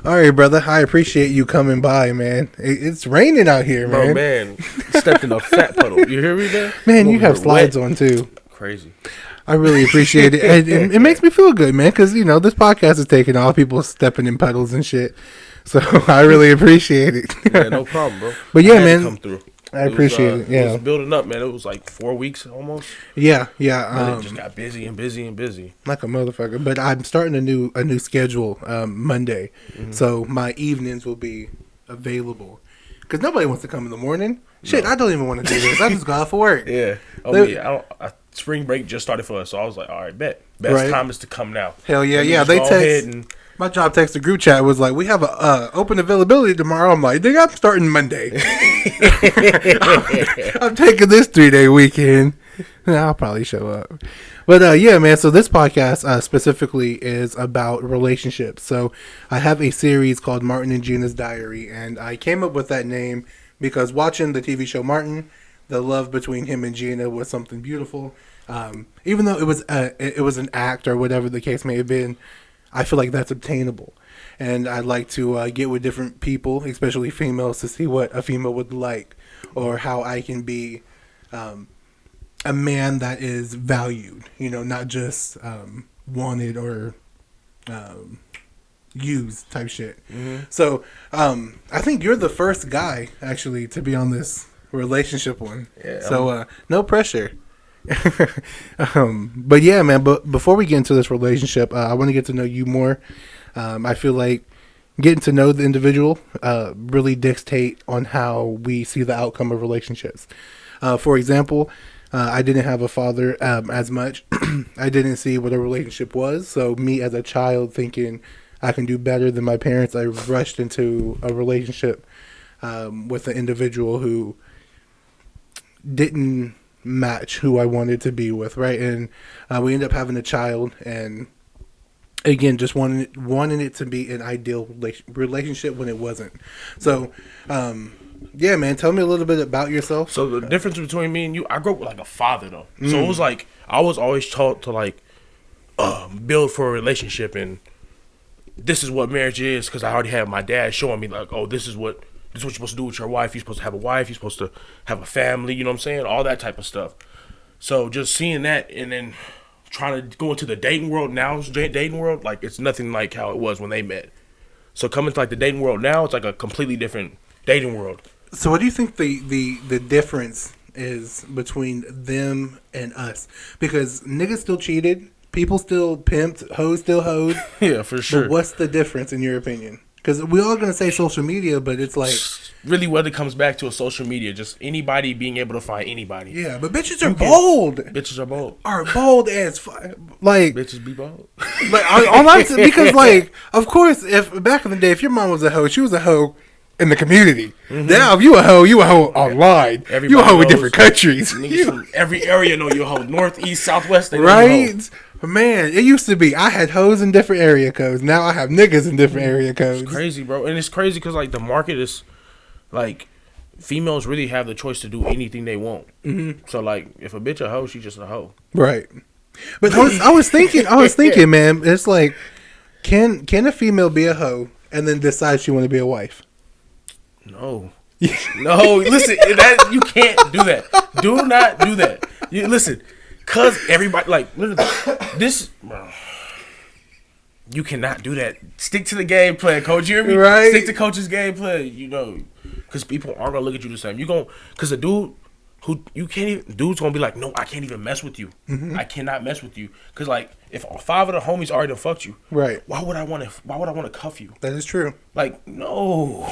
All right, brother. I appreciate you coming by, man. It's raining out here, man. Bro, man, stepped in a fat puddle. You hear me, man? Man, you have slides on too. Crazy. I really appreciate it. It makes me feel good, man, because, this podcast is taking off. People stepping in puddles and shit. So I really appreciate it. Yeah, no problem, bro. But yeah, man. Come through. I appreciate it. Yeah. It was building up, man. It was like 4 weeks almost. Yeah. And it just got busy and busy and busy. Like a motherfucker. But I'm starting a new schedule Monday. Mm-hmm. So my evenings will be available. Because nobody wants to come in the morning. Shit, no. I don't even want to do this. I just got off for work. Yeah. Spring break just started for us. So I was like, all right, bet. Best time is to come now. Hell yeah. Yeah, they text. My job text the group chat was like, we have a open availability tomorrow. I'm like, I'm starting Monday. I'm taking this 3-day weekend. I'll probably show up. But yeah, man, so this podcast specifically is about relationships. So I have a series called Martin and Gina's Diary, and I came up with that name because watching the TV show Martin, the love between him and Gina was something beautiful. Even though it was an act or whatever the case may have been, I feel like that's obtainable. And I'd like to get with different people, especially females, to see what a female would like or how I can be a man that is valued, not just wanted or used type shit. Mm-hmm. So I think you're the first guy, actually, to be on this relationship one. Yeah, so no pressure. But yeah, man, but before we get into this relationship, I want to get to know you more. I feel like getting to know the individual really dictate on how we see the outcome of relationships. For example, I didn't have a father as much. I didn't see what a relationship was. So me as a child thinking I can do better than my parents, I rushed into a relationship with an individual who didn't match who I wanted to be with, right? And we ended up having a child, and again, just wanting it to be an ideal relationship when it wasn't. So, yeah, man, tell me a little bit about yourself. So the difference between me and you, I grew up with like a father though. So it was like I was always taught to like build for a relationship, and this is what marriage is because I already had my dad showing me like, oh, this is what you're supposed to do with your wife. You're supposed to have a wife. You're supposed to have a family. You know what I'm saying? All that type of stuff. So just seeing that and then trying to go into the dating world now, like it's nothing like how it was when they met. So coming to like the dating world now, it's like a completely different dating world. So what do you think the difference is between them and us? Because niggas still cheated, people still pimped, hoes still hoed. Yeah, for sure. But what's the difference in your opinion? Because we're all going to say social media, but it's like... Really what it comes back to is social media. Just anybody being able to find anybody. Yeah, but bitches are bold. Bitches are bold. Are bold as... Like... Bitches be bold. Like, all I'm saying, because, like, of course, if back in the day, if your mom was a hoe, she was a hoe in the community. Mm-hmm. Now, if you a hoe online. Everybody you a hoe in different countries. Niggas from every area know you a hoe. North, east, southwest, they know right? You man, it used to be I had hoes in different area codes. Now I have niggas in different area codes. It's crazy, bro. And it's crazy because, like, the market is, like, females really have the choice to do anything they want. Mm-hmm. So, like, if a bitch a hoe, she's just a hoe. Right. But I was thinking, man, it's like, can a female be a hoe and then decide she want to be a wife? No. No, listen, you can't do that. Do not do that. Listen. Cause everybody like this, bro, you cannot do that. Stick to the game plan, coach. You hear me? Right. Stick to coach's game plan. Because people aren't gonna look at you the same. Because the dude who you can't even, dude's gonna be like, no, I can't even mess with you. Mm-hmm. I cannot mess with you. Because like, if 5 of the homies already done fucked you, right? Why would I want to cuff you? That is true. Like, no.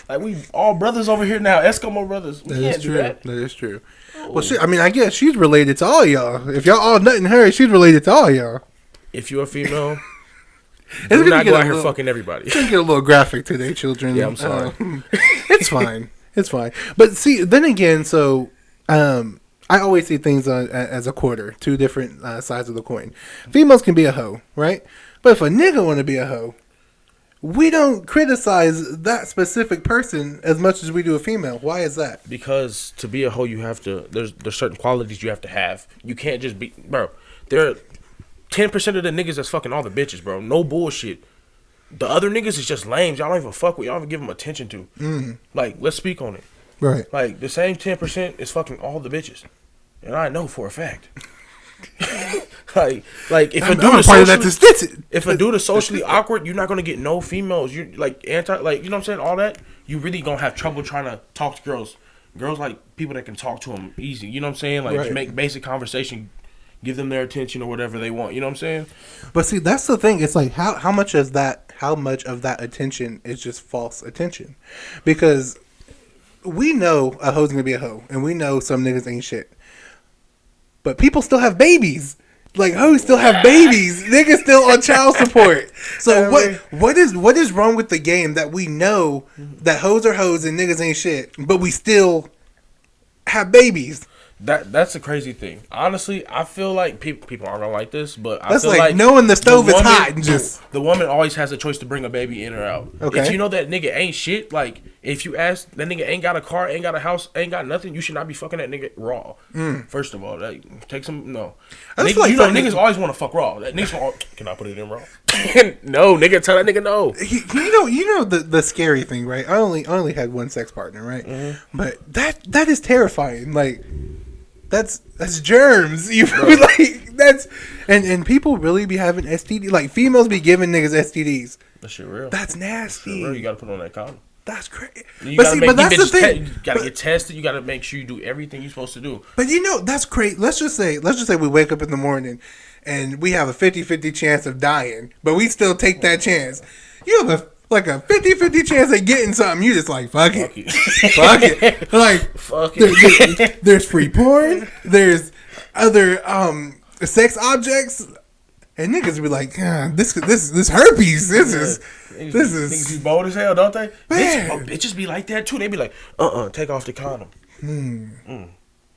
Like we all brothers over here now, Eskimo brothers. That is true. That is true. Well, shit, I mean, I guess she's related to all y'all. If y'all all nutting her, she's related to all y'all. If you're a female, do not go out here fucking everybody. It's gonna get a little graphic today, children. Yeah, I'm sorry. It's fine. It's fine. But see, then again, so I always see things as a quarter, two different sides of the coin. Females can be a hoe, right? But if a nigga want to be a hoe, we don't criticize that specific person as much as we do a female. Why is that? Because to be a hoe, you have to. There's certain qualities you have to have. You can't just be, bro. There are 10% of the niggas that's fucking all the bitches, bro. No bullshit. The other niggas is just lames. Y'all don't even fuck with. Y'all don't even give them attention to. Like, let's speak on it. Right. Like, the same 10% is fucking all the bitches. And I know for a fact. like if a dude is socially awkward, you're not gonna get no females. You're like you know what I'm saying, all that. You really gonna have trouble trying to talk to girls. Girls like people that can talk to them easy. You know what I'm saying? Like just make basic conversation, give them their attention or whatever they want. You know what I'm saying? But see, that's the thing. It's like how much of that attention is just false attention? Because we know a hoe's gonna be a hoe, and we know some niggas ain't shit. But people still have babies. Like, hoes still have babies. Niggas still on child support. So what is wrong with the game that we know that hoes are hoes and niggas ain't shit, but we still have babies? That's a crazy thing. Honestly, I feel like people aren't gonna like this, but I that's feel like knowing the stove is hot and just the woman always has a choice to bring a baby in or out. Okay. If you know that nigga ain't shit, like if you ask that nigga ain't got a car, ain't got a house, ain't got nothing, you should not be fucking that nigga raw. First of all, like, take some nigga, niggas always want to fuck raw. That niggas can I put it in raw? No, nigga, tell that nigga no. You know the scary thing, right? I only had one sex partner, right? But that is terrifying. Like. That's germs. You feel like that's and people really be having STD. Like females be giving niggas STDs. That shit real. That's nasty. Real. You gotta put on that condom. That's crazy. But that's the thing. You gotta get tested. You gotta make sure you do everything you're supposed to do. But that's great. Let's just say we wake up in the morning and we have a 50-50 chance of dying, but we still take that chance. You have a 50-50 chance of getting something. You just like, fuck it. Fuck it. Like, fuck it. There's free porn. There's other sex objects. And niggas be like, this herpes. This is. Niggas be bold as hell, don't they? Bitches be like that too. They be like, take off the condom.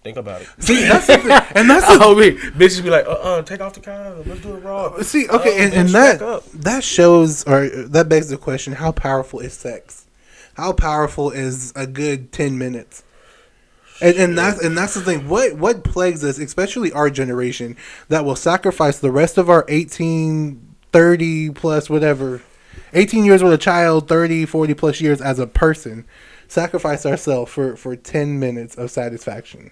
Think about it. See, that's the thing. And that's bitches be like, take off the condom. Let's do it raw. See, okay, and that shows, or that begs the question: how powerful is sex? How powerful is a good 10 minutes? And that's the thing. What plagues us, especially our generation, that will sacrifice the rest of our 18, 30 plus whatever, 18 years with a child, 30, 40 plus years as a person, sacrifice ourselves for 10 minutes of satisfaction.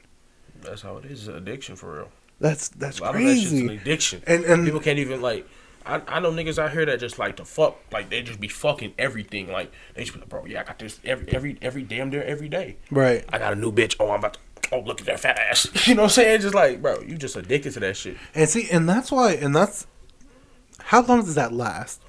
That's how it is. It's an addiction for real. That's crazy. A lot of that shit's an addiction. And people can't even like. I know niggas out here that just like to fuck. Like they just be fucking everything. Like they just be like, bro, yeah, I got this every damn near every day. Right. I got a new bitch. Oh, I'm about to. Oh, look at that fat ass. You know what I'm saying? Just like, bro, you just addicted to that shit. And see, and that's how long does that last?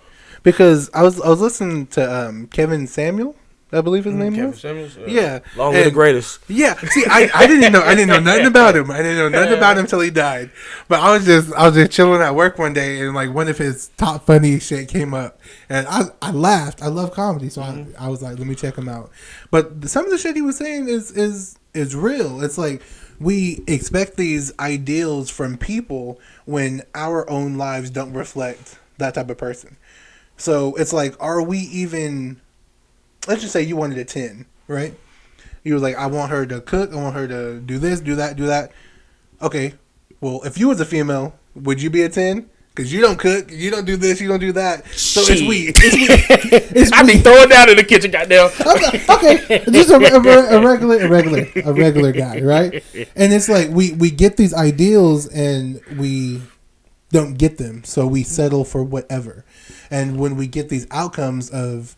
Because I was listening to Kevin Samuel. I believe his name was. Samuels? Yeah. Long live the greatest. Yeah. See, I didn't know nothing about him. I didn't know nothing about him until he died. But I was just chilling at work one day, and like one of his top funny shit came up, and I laughed. I love comedy, so I was like, let me check him out. But some of the shit he was saying is real. It's like we expect these ideals from people when our own lives don't reflect that type of person. So it's like, are we even? Let's just say you wanted a 10, right? You were like, I want her to cook. I want her to do this, do that, do that. Okay. Well, if you was a female, would you be a 10? Because you don't cook, you don't do this, you don't do that. So it's we. I be throwing down in the kitchen, goddamn. Okay. Just a regular guy, right? And it's like we get these ideals and we don't get them. So we settle for whatever. And when we get these outcomes of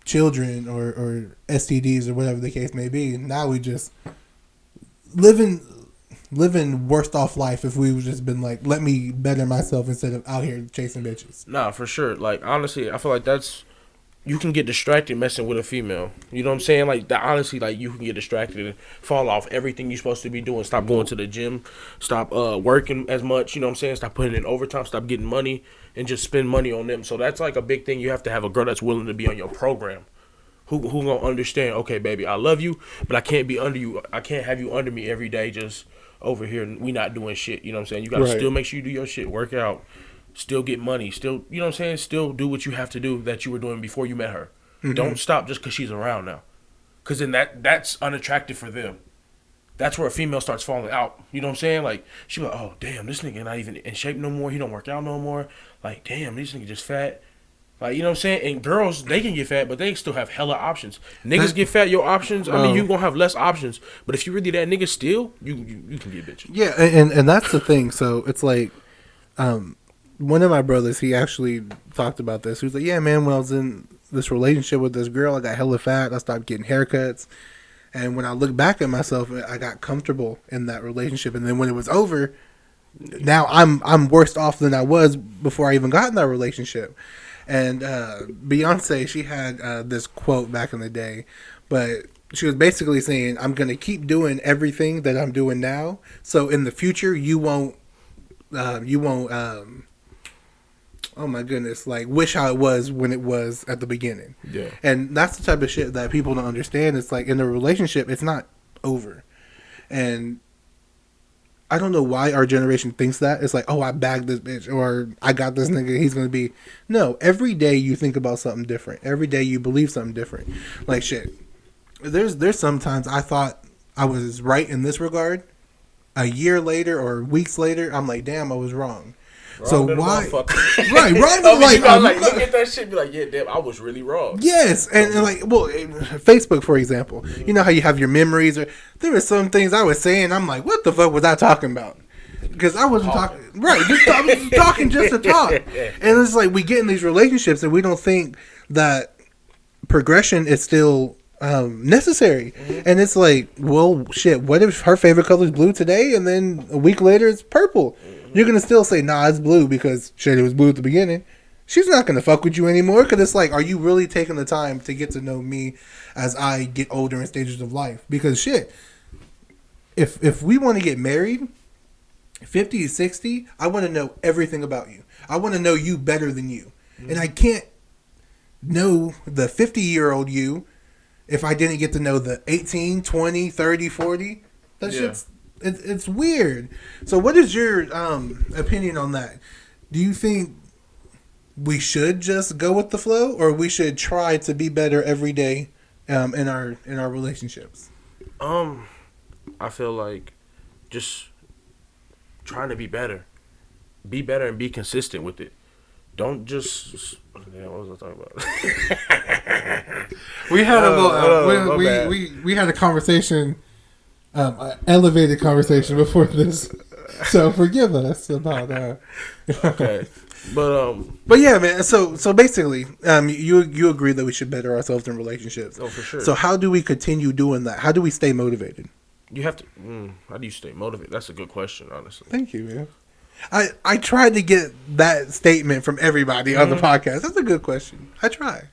children or STDs or whatever the case may be, now we just living worst off life if we would just been like, let me better myself instead of out here chasing bitches. Nah, for sure. Like honestly, I feel like you can get distracted messing with a female. You know what I'm saying? Like that, honestly, like you can get distracted and fall off everything you're supposed to be doing. Stop going to the gym, stop working as much, you know what I'm saying? Stop putting in overtime, stop getting money and just spend money on them. So that's like a big thing. You have to have a girl that's willing to be on your program. Who gonna understand, okay, baby, I love you, but I can't be under you. I can't have you under me every day just over here and we not doing shit. You know what I'm saying? You gotta still make sure you do your shit, work out, still get money, still, you know what I'm saying? Still do what you have to do that you were doing before you met her. Mm-hmm. Don't stop just because she's around now. Because then that's unattractive for them. That's where a female starts falling out. You know what I'm saying? Like, she be like, oh, damn, this nigga not even in shape no more. He don't work out no more. Like, damn, this nigga just fat. Like, you know what I'm saying? And girls, they can get fat, but they still have hella options. Niggas get fat, your options, I mean, you gonna have less options. But if you really that nigga still, you can get bitches. Yeah, and that's the thing. So it's like, one of my brothers, he actually talked about this. He was like, yeah, man, when I was in this relationship with this girl, I got hella fat. I stopped getting haircuts. And when I look back at myself, I got comfortable in that relationship. And then when it was over, now I'm worse off than I was before I even got in that relationship. And Beyonce, she had this quote back in the day, but she was basically saying, I'm going to keep doing everything that I'm doing now. So in the future, you won't, oh my goodness, like wish how it was when it was at the beginning. Yeah. And that's the type of shit that people don't understand. It's like in a relationship, it's not over. And I don't know why our generation thinks that. It's like, oh, I bagged this bitch, or I got this nigga, he's going to be. No, every day you think about something different. Every day you believe something different. Like, shit. There's sometimes I thought I was right in this regard. A year later or weeks later, I'm like, damn, I was wrong. So why? Right, wrong. Like, look at that shit, be like, yeah, damn, I was really wrong. Yes, and like, well, Facebook, for example, you know how you have your memories, or there were some things I was saying, I'm like, what the fuck was I talking about? Because I wasn't talking, right? I was just talking just to talk, and it's like we get in these relationships and we don't think that progression is still necessary, and it's like, well, shit. What if her favorite color is blue today, and then a week later it's purple? You're going to still say, nah, it's blue because shit, it was blue at the beginning. She's not going to fuck with you anymore because it's like, are you really taking the time to get to know me as I get older in stages of life? Because shit, if we want to get married, 50, 60, I want to know everything about you. I want to know you better than you. And I can't know the 50-year-old you if I didn't get to know the 18, 20, 30, 40. That shit's... It's weird. So what is your opinion on that? Do you think we should just go with the flow, or we should try to be better every day in our relationships? I feel like just trying to be better. Be better and be consistent with it. Don't just... What was I talking about? We had we had a conversation... an elevated conversation before this, so forgive us about okay, but yeah, man. So basically, you agree that we should better ourselves in relationships. Oh, for sure. So how do we continue doing that? How do we stay motivated? You have to. How do you stay motivated? That's a good question, honestly. Thank you, man. I tried to get that statement from everybody on the podcast. That's a good question. I try.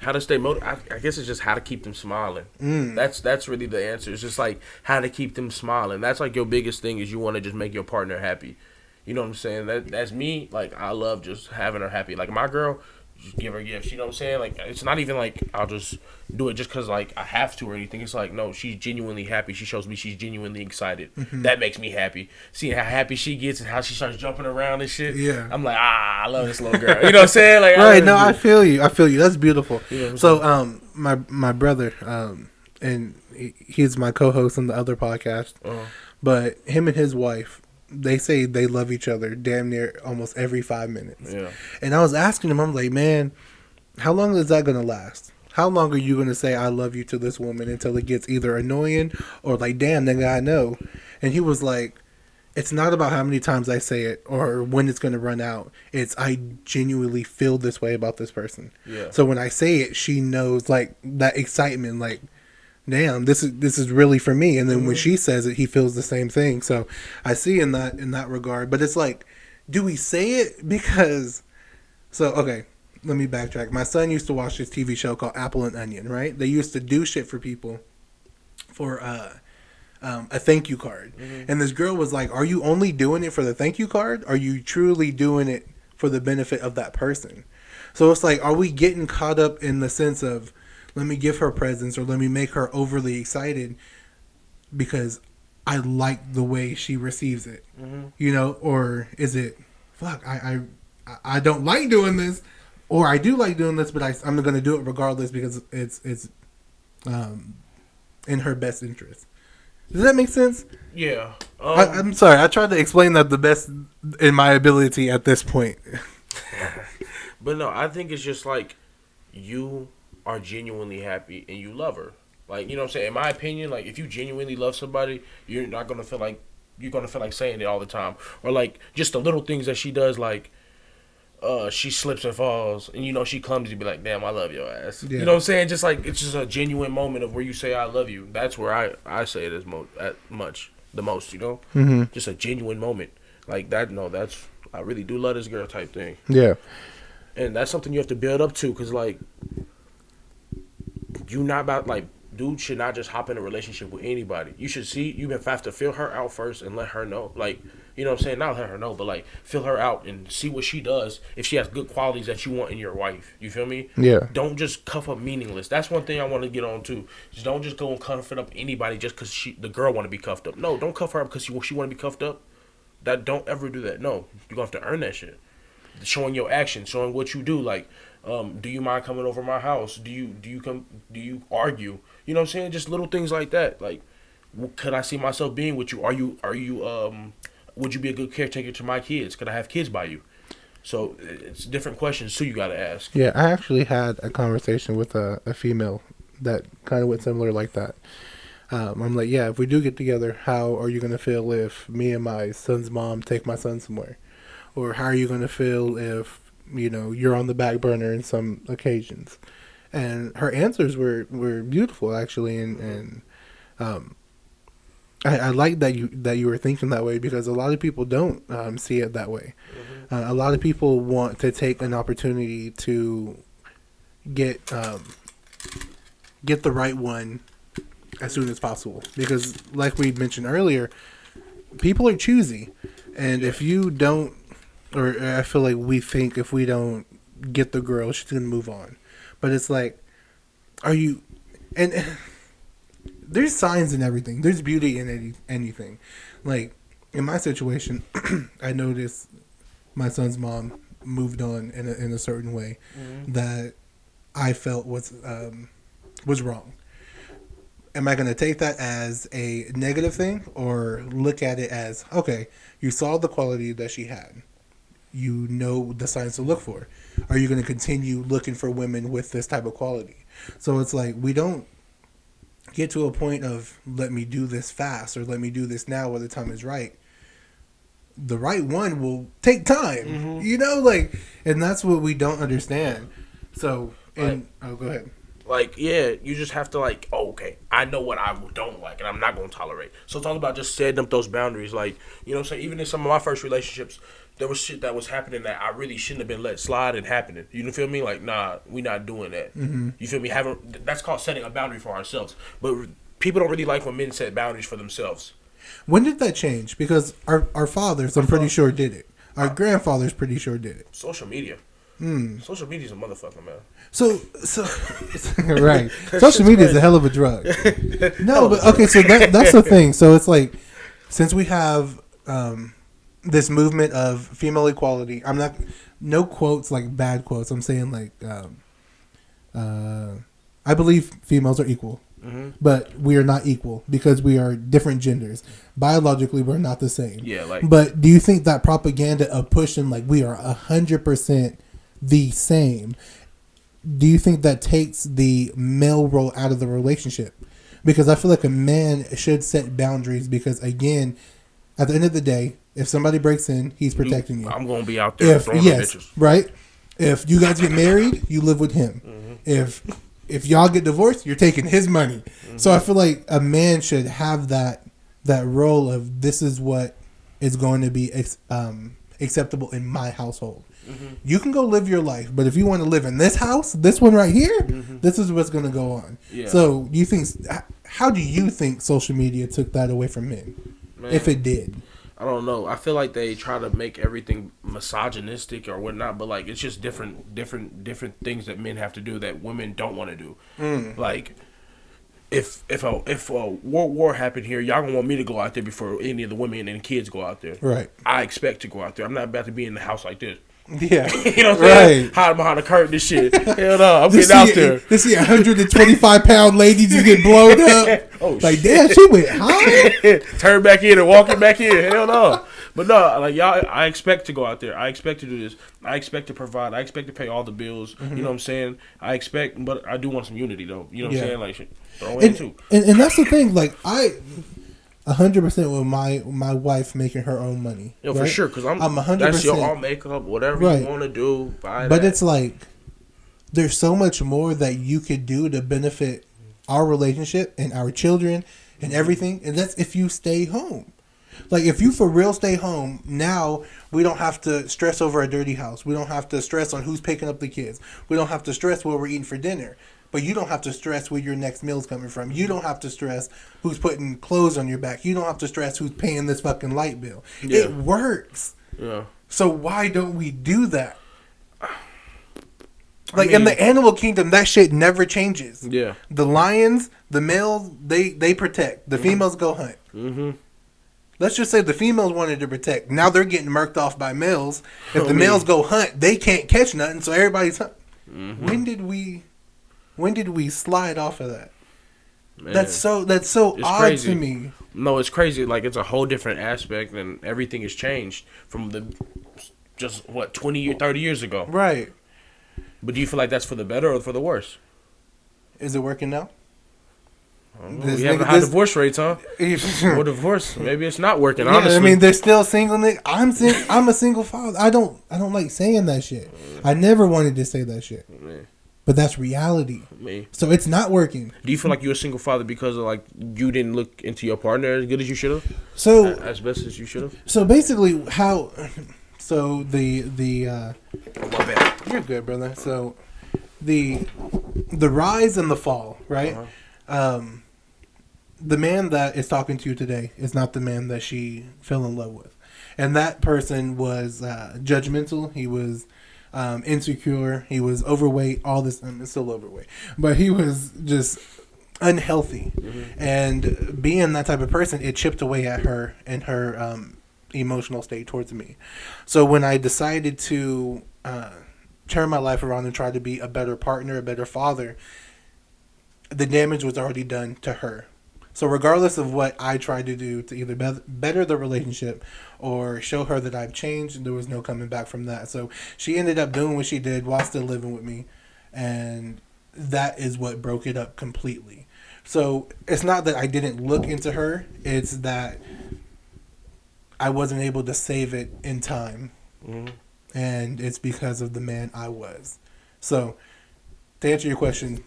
How to stay motivated? I guess it's just how to keep them smiling. That's really the answer. It's just like how to keep them smiling. That's like your biggest thing is you want to just make your partner happy. You know what I'm saying? That's me. Like, I love just having her happy. Like, my girl, just give her gifts. You know what I'm saying? Like, it's not even like I'll just do it just because, like, I have to or anything. It's like, no, she's genuinely happy. She shows me she's genuinely excited. That makes me happy. Seeing how happy she gets and how she starts jumping around and shit. Yeah. I'm like, I love this little girl. You know what I'm saying? Like, right. No, I feel you. That's beautiful. You know so, my brother, and he's my co-host on the other podcast, but him and his wife, they say they love each other damn near almost every 5 minutes. Yeah. And I was asking him, I'm like, man, how long is that going to last? How long are you going to say I love you to this woman until it gets either annoying or like, damn, nigga, I know. And he was like, it's not about how many times I say it or when it's going to run out. It's I genuinely feel this way about this person. Yeah. So when I say it, she knows like that excitement, like, damn, this is really for me. And then when she says it, he feels the same thing. So I see in that regard. But it's like, do we say it because... So, okay, let me backtrack. My son used to watch this TV show called Apple and Onion, right? They used to do shit for people for a thank you card. And this girl was like, are you only doing it for the thank you card? Are you truly doing it for the benefit of that person? So it's like, are we getting caught up in the sense of, let me give her presents or let me make her overly excited because I like the way she receives it, you know? Or is it, fuck, I don't like doing this, or I do like doing this, but I'm going to do it regardless because it's in her best interest. Does that make sense? Yeah. I'm sorry. I tried to explain that the best in my ability at this point. But no, I think it's just like you are genuinely happy and you love her. Like, you know what I'm saying? In my opinion, like, if you genuinely love somebody, you're not going to feel like, you're going to feel like saying it all the time. Or, like, just the little things that she does, like, she slips and falls, and, you know, she clumsy, be like, damn, I love your ass. Yeah. You know what I'm saying? Just, like, it's just a genuine moment of where you say, I love you. That's where I say it the most, you know? Mm-hmm. Just a genuine moment. Like, that, no, that's, I really do love this girl type thing. Yeah. And that's something you have to build up to, because, like, you not about, like, dude should not just hop in a relationship with anybody. You should see, you have to feel her out first and let her know. Like, you know what I'm saying? Not let her know, but, like, feel her out and see what she does if she has good qualities that you want in your wife. You feel me? Yeah. Don't just cuff up meaningless. That's one thing I want to get on, too. Just don't just go and cuff it up anybody just because the girl want to be cuffed up. No, don't cuff her up because she want to be cuffed up. Don't ever do that. No, you're going to have to earn that shit. Showing your actions, showing what you do. Like, do you mind coming over my house? Do you argue? You know what I'm saying? Just little things like that. Like, could I see myself being with you? Would you be a good caretaker to my kids? Could I have kids by you? So it's different questions too you got to ask. Yeah, I actually had a conversation with a female that kind of went similar like that. I'm like, yeah, if we do get together, how are you going to feel if me and my son's mom take my son somewhere? Or how are you going to feel if, you know, you're on the back burner in some occasions? And her answers were beautiful, actually. And I like that you were thinking that way, because a lot of people don't see it that way. Mm-hmm. A lot of people want to take an opportunity to get the right one as soon as possible, because, like we mentioned earlier, people are choosy, and if you don't, or I feel like we think if we don't get the girl, she's gonna move on. But it's like, are you? And there's signs in everything. There's beauty in anything. Like, in my situation, I noticed my son's mom moved on in a certain way that I felt was wrong. Am I going to take that as a negative thing, or look at it as, okay, you saw the quality that she had. You know the signs to look for. Are you going to continue looking for women with this type of quality? So it's like, we don't get to a point of, let me do this fast, or let me do this now while the time is right. The right one will take time, you know, like, and that's what we don't understand. So, and go ahead. Like, yeah, you just have to, like, oh, okay, I know what I don't like, and I'm not going to tolerate. So it's all about just setting up those boundaries. Like, you know what I'm saying? Even in some of my first relationships, there was shit that was happening that I really shouldn't have been let slide and happening. You feel me? Like, nah, we not doing that. Mm-hmm. You feel me? That's called setting a boundary for ourselves. But people don't really like when men set boundaries for themselves. When did that change? Because our fathers, I'm pretty sure, did it. Our grandfathers pretty sure did it. Social media. Social media's a motherfucker, man. So right. Social media is a hell of a drug. No, but okay, so that's the thing. So it's like, since we have this movement of female equality, I'm not, no quotes like bad quotes. I'm saying like, I believe females are equal, but we are not equal because we are different genders. Biologically, we're not the same. Yeah, like. But do you think that propaganda of pushing like we are 100% the same, do you think that takes the male role out of the relationship? Because I feel like a man should set boundaries, because, again, at the end of the day, if somebody breaks in, he's protecting you. I'm going to be out there throwing bitches. Right? If you guys get married, you live with him. If y'all get divorced, you're taking his money. So I feel like a man should have that role of, this is what is going to be acceptable in my household. You can go live your life, but if you want to live in this house, this one right here, this is what's going to go on. Yeah. So how do you think social media took that away from men? Man, if it did. I don't know. I feel like they try to make everything misogynistic or whatnot, but like, it's just different things that men have to do that women don't want to do. Like, if a world war happened here, y'all gonna want me to go out there before any of the women and kids go out there. Right. I expect to go out there. I'm not about to be in the house like this. Yeah. You know what I'm saying? Hiding behind the curtain and shit. Hell no, I'm getting out there. To see 125-pound lady just get blown up. Oh, like, shit. Damn, she went high. Turn back in and walk it back in. Hell no. But no, like y'all, I expect to go out there. I expect to do this. I expect to provide. I expect to pay all the bills. You know what I'm saying? I expect, but I do want some unity though. You know what I'm saying? Like, shit, throw in too. And that's the thing. Like 100% with my wife making her own money. Yeah, right? for sure. Because I'm 100%. That's your all makeup, whatever you want to do. Buy but that. it's like there's so much more that you could do to benefit our relationship and our children and everything. And that's if you stay home. Like, if you for real stay home, now we don't have to stress over a dirty house. We don't have to stress on who's picking up the kids. We don't have to stress what we're eating for dinner. But you don't have to stress where your next meal's coming from. You don't have to stress who's putting clothes on your back. You don't have to stress who's paying this fucking light bill. Yeah. It works. Yeah. So why don't we do that? Like, in the animal kingdom, that shit never changes. Yeah. The lions, the males, they protect. The females go hunt. Mm-hmm. Let's just say the females wanted to protect. Now they're getting murked off by males. If the males go hunt, they can't catch nothing, so everybody's hunting. Mm-hmm. When did we slide off of that? Man. That's so odd crazy to me. No, it's crazy. Like, it's a whole different aspect, and everything has changed from 20 or 30 years ago. Right. But do you feel like that's for the better or for the worse? Is it working now? We have high divorce rates, huh? Or divorce. Maybe it's not working, honestly. I mean, they're still single. I'm a single father. I don't like saying that shit. I never wanted to say that shit. But that's reality. So it's not working. Do you feel like you're a single father because of, like, you didn't look into your partner as good as you should have? So as best as you should have? So basically how the oh, my bad. You're good, brother. So the rise and the fall, right? The man that is talking to you today is not the man that she fell in love with. And that person was judgmental. He was insecure. He was overweight. All this, still overweight. But he was just unhealthy. Mm-hmm. And being that type of person, it chipped away at her and her emotional state towards me. So when I decided to turn my life around and try to be a better partner, a better father, the damage was already done to her. So regardless of what I tried to do to either better the relationship or show her that I've changed, there was no coming back from that. So she ended up doing what she did while still living with me. And that is what broke it up completely. So it's not that I didn't look into her. It's that I wasn't able to save it in time. Mm-hmm. And it's because of the man I was. So to answer your question,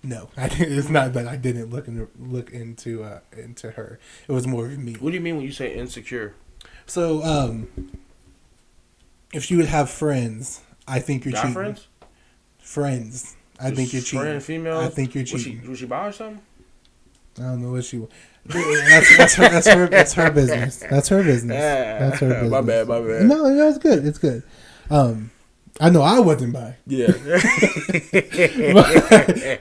no, it's not that I didn't look into her. It was more of me. What do you mean when you say insecure? So, if you would have friends, I think you're cheating. Friends? Friends, I think you're cheating. Friend, female. I think you're cheating. Was she bi or something? I don't know what she. That's her business. That's her business. That's her business. My bad. No, it's good. It's good. I know I wasn't bi. Yeah.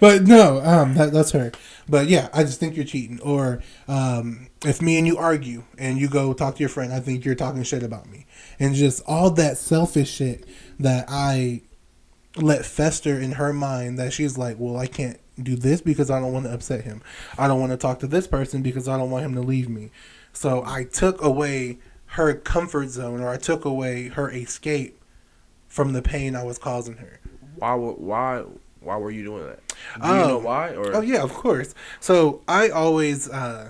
but no, that's her. But yeah, I just think you're cheating. Or if me and you argue and you go talk to your friend, I think you're talking shit about me. And just all that selfish shit that I let fester in her mind, that she's like, well, I can't do this because I don't want to upset him. I don't want to talk to this person because I don't want him to leave me. So I took away her comfort zone, or I took away her escape from the pain I was causing her. Why were you doing that? Do you know why? Or? Oh yeah, of course. So I always, I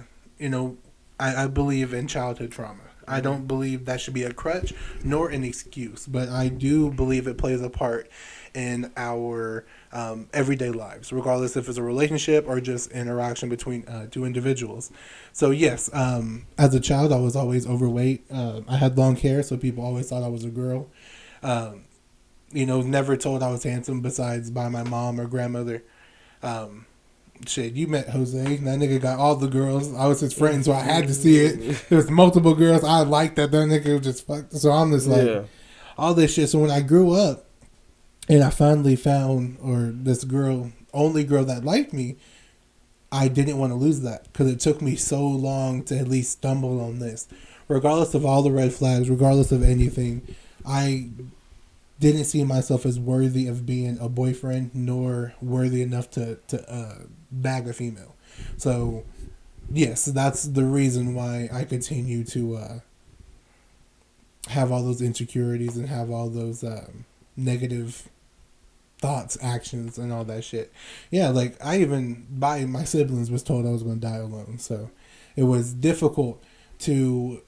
believe in childhood trauma. Mm-hmm. I don't believe that should be a crutch nor an excuse, but I do believe it plays a part in our everyday lives, regardless if it's a relationship or just interaction between two individuals. So yes, as a child, I was always overweight. I had long hair, so people always thought I was a girl. Never told I was handsome besides by my mom or grandmother. Shit, you met Jose. That nigga got all the girls. I was his friend, so I had to see it. There was multiple girls. I liked that nigga just fucked. So I'm just like, all this shit. So when I grew up and I finally found, or this girl, only girl that liked me, I didn't want to lose that because it took me so long to at least stumble on this. Regardless of all the red flags, regardless of anything, I didn't see myself as worthy of being a boyfriend, nor worthy enough to bag a female. So, yes, that's the reason why I continue to have all those insecurities and have all those negative thoughts, actions, and all that shit. Yeah, like I even by my siblings was told I was going to die alone, so it was difficult to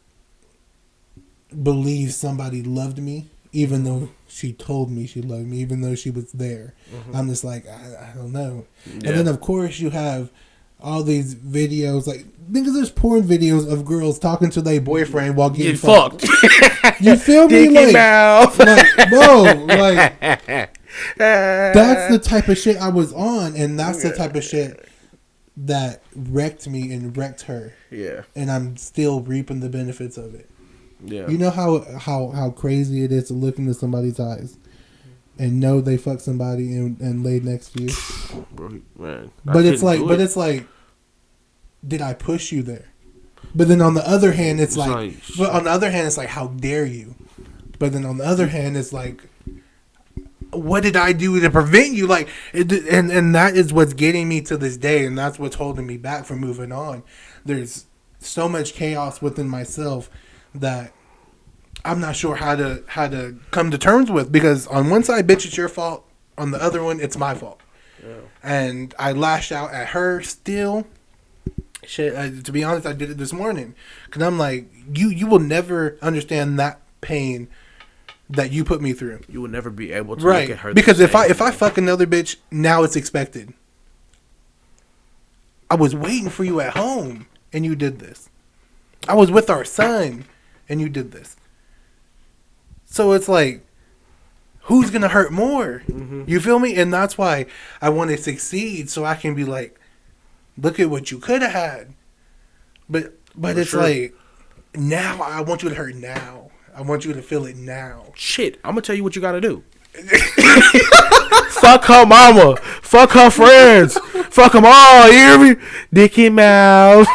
believe somebody loved me, even though she told me she loved me, even though she was there. I'm just like, I don't know. Yeah. And then of course you have all these videos, like niggas, there's porn videos of girls talking to their boyfriend while getting fucked. You feel me? Like, bro, like that's the type of shit I was on, and that's the type of shit that wrecked me and wrecked her. Yeah. And I'm still reaping the benefits of it. Yeah. You know how crazy it is to look into somebody's eyes and know they fucked somebody and laid next to you. Bro, man, but it's like, did I push you there? But then on the other hand, it's like, how dare you? But then on the other hand, it's like, what did I do to prevent you? Like, and that is what's getting me to this day, and that's what's holding me back from moving on. There's so much chaos within myself that I'm not sure how to come to terms with, because on one side, bitch, it's your fault. On the other one, it's my fault. Yeah. And I lashed out at her still. Shit, to be honest, I did it this morning. Because I'm like, you will never understand that pain that you put me through. You will never be able to look at her. Because if I fuck another bitch, now it's expected. I was waiting for you at home, and you did this. I was with our son, and you did this. So it's like, who's going to hurt more? Mm-hmm. You feel me? And that's why I want to succeed, so I can be like, look at what you could have had. But it's like, now I want you to hurt now. I want you to feel it now. Shit, I'm going to tell you what you got to do. Fuck her mama. Fuck her friends. Fuck them all. You hear me? Dicky mouth.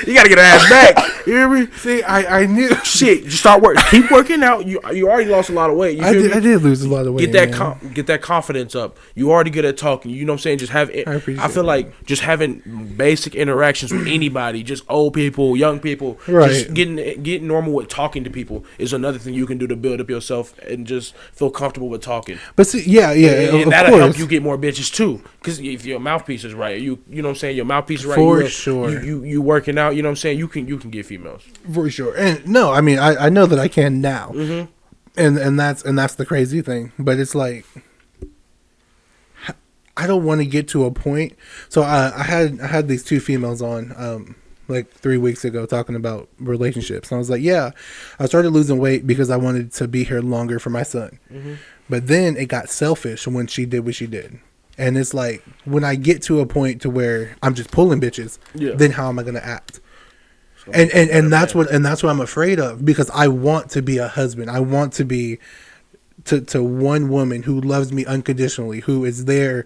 You gotta get her ass back. You hear me? See, I knew. Shit, just start working. Keep working out. You already lost a lot of weight. I did lose a lot of weight. Get that confidence up. You already good at talking. You know what I'm saying? Just have. I feel like just having basic interactions with anybody, just old people, young people, right? Just getting normal with talking to people is another thing you can do to build up yourself and just feel comfortable with talking. But see, yeah, and that'll help you get more bitches too. Because if your mouthpiece is right, you know what I'm saying, your mouthpiece is right. For sure, you working out. You know what I'm saying? You can get females. For sure. And no, I mean I know that I can now. Mm-hmm. And that's the crazy thing. But it's like, I don't want to get to a point. So I had these two females on like 3 weeks ago talking about relationships. And I was like, yeah, I started losing weight because I wanted to be here longer for my son. Mm-hmm. But then it got selfish when she did what she did. And it's like, when I get to a point to where I'm just pulling bitches, then how am I going to act? And that's what I'm afraid of, because I want to be a husband. I want to be to one woman who loves me unconditionally, who is there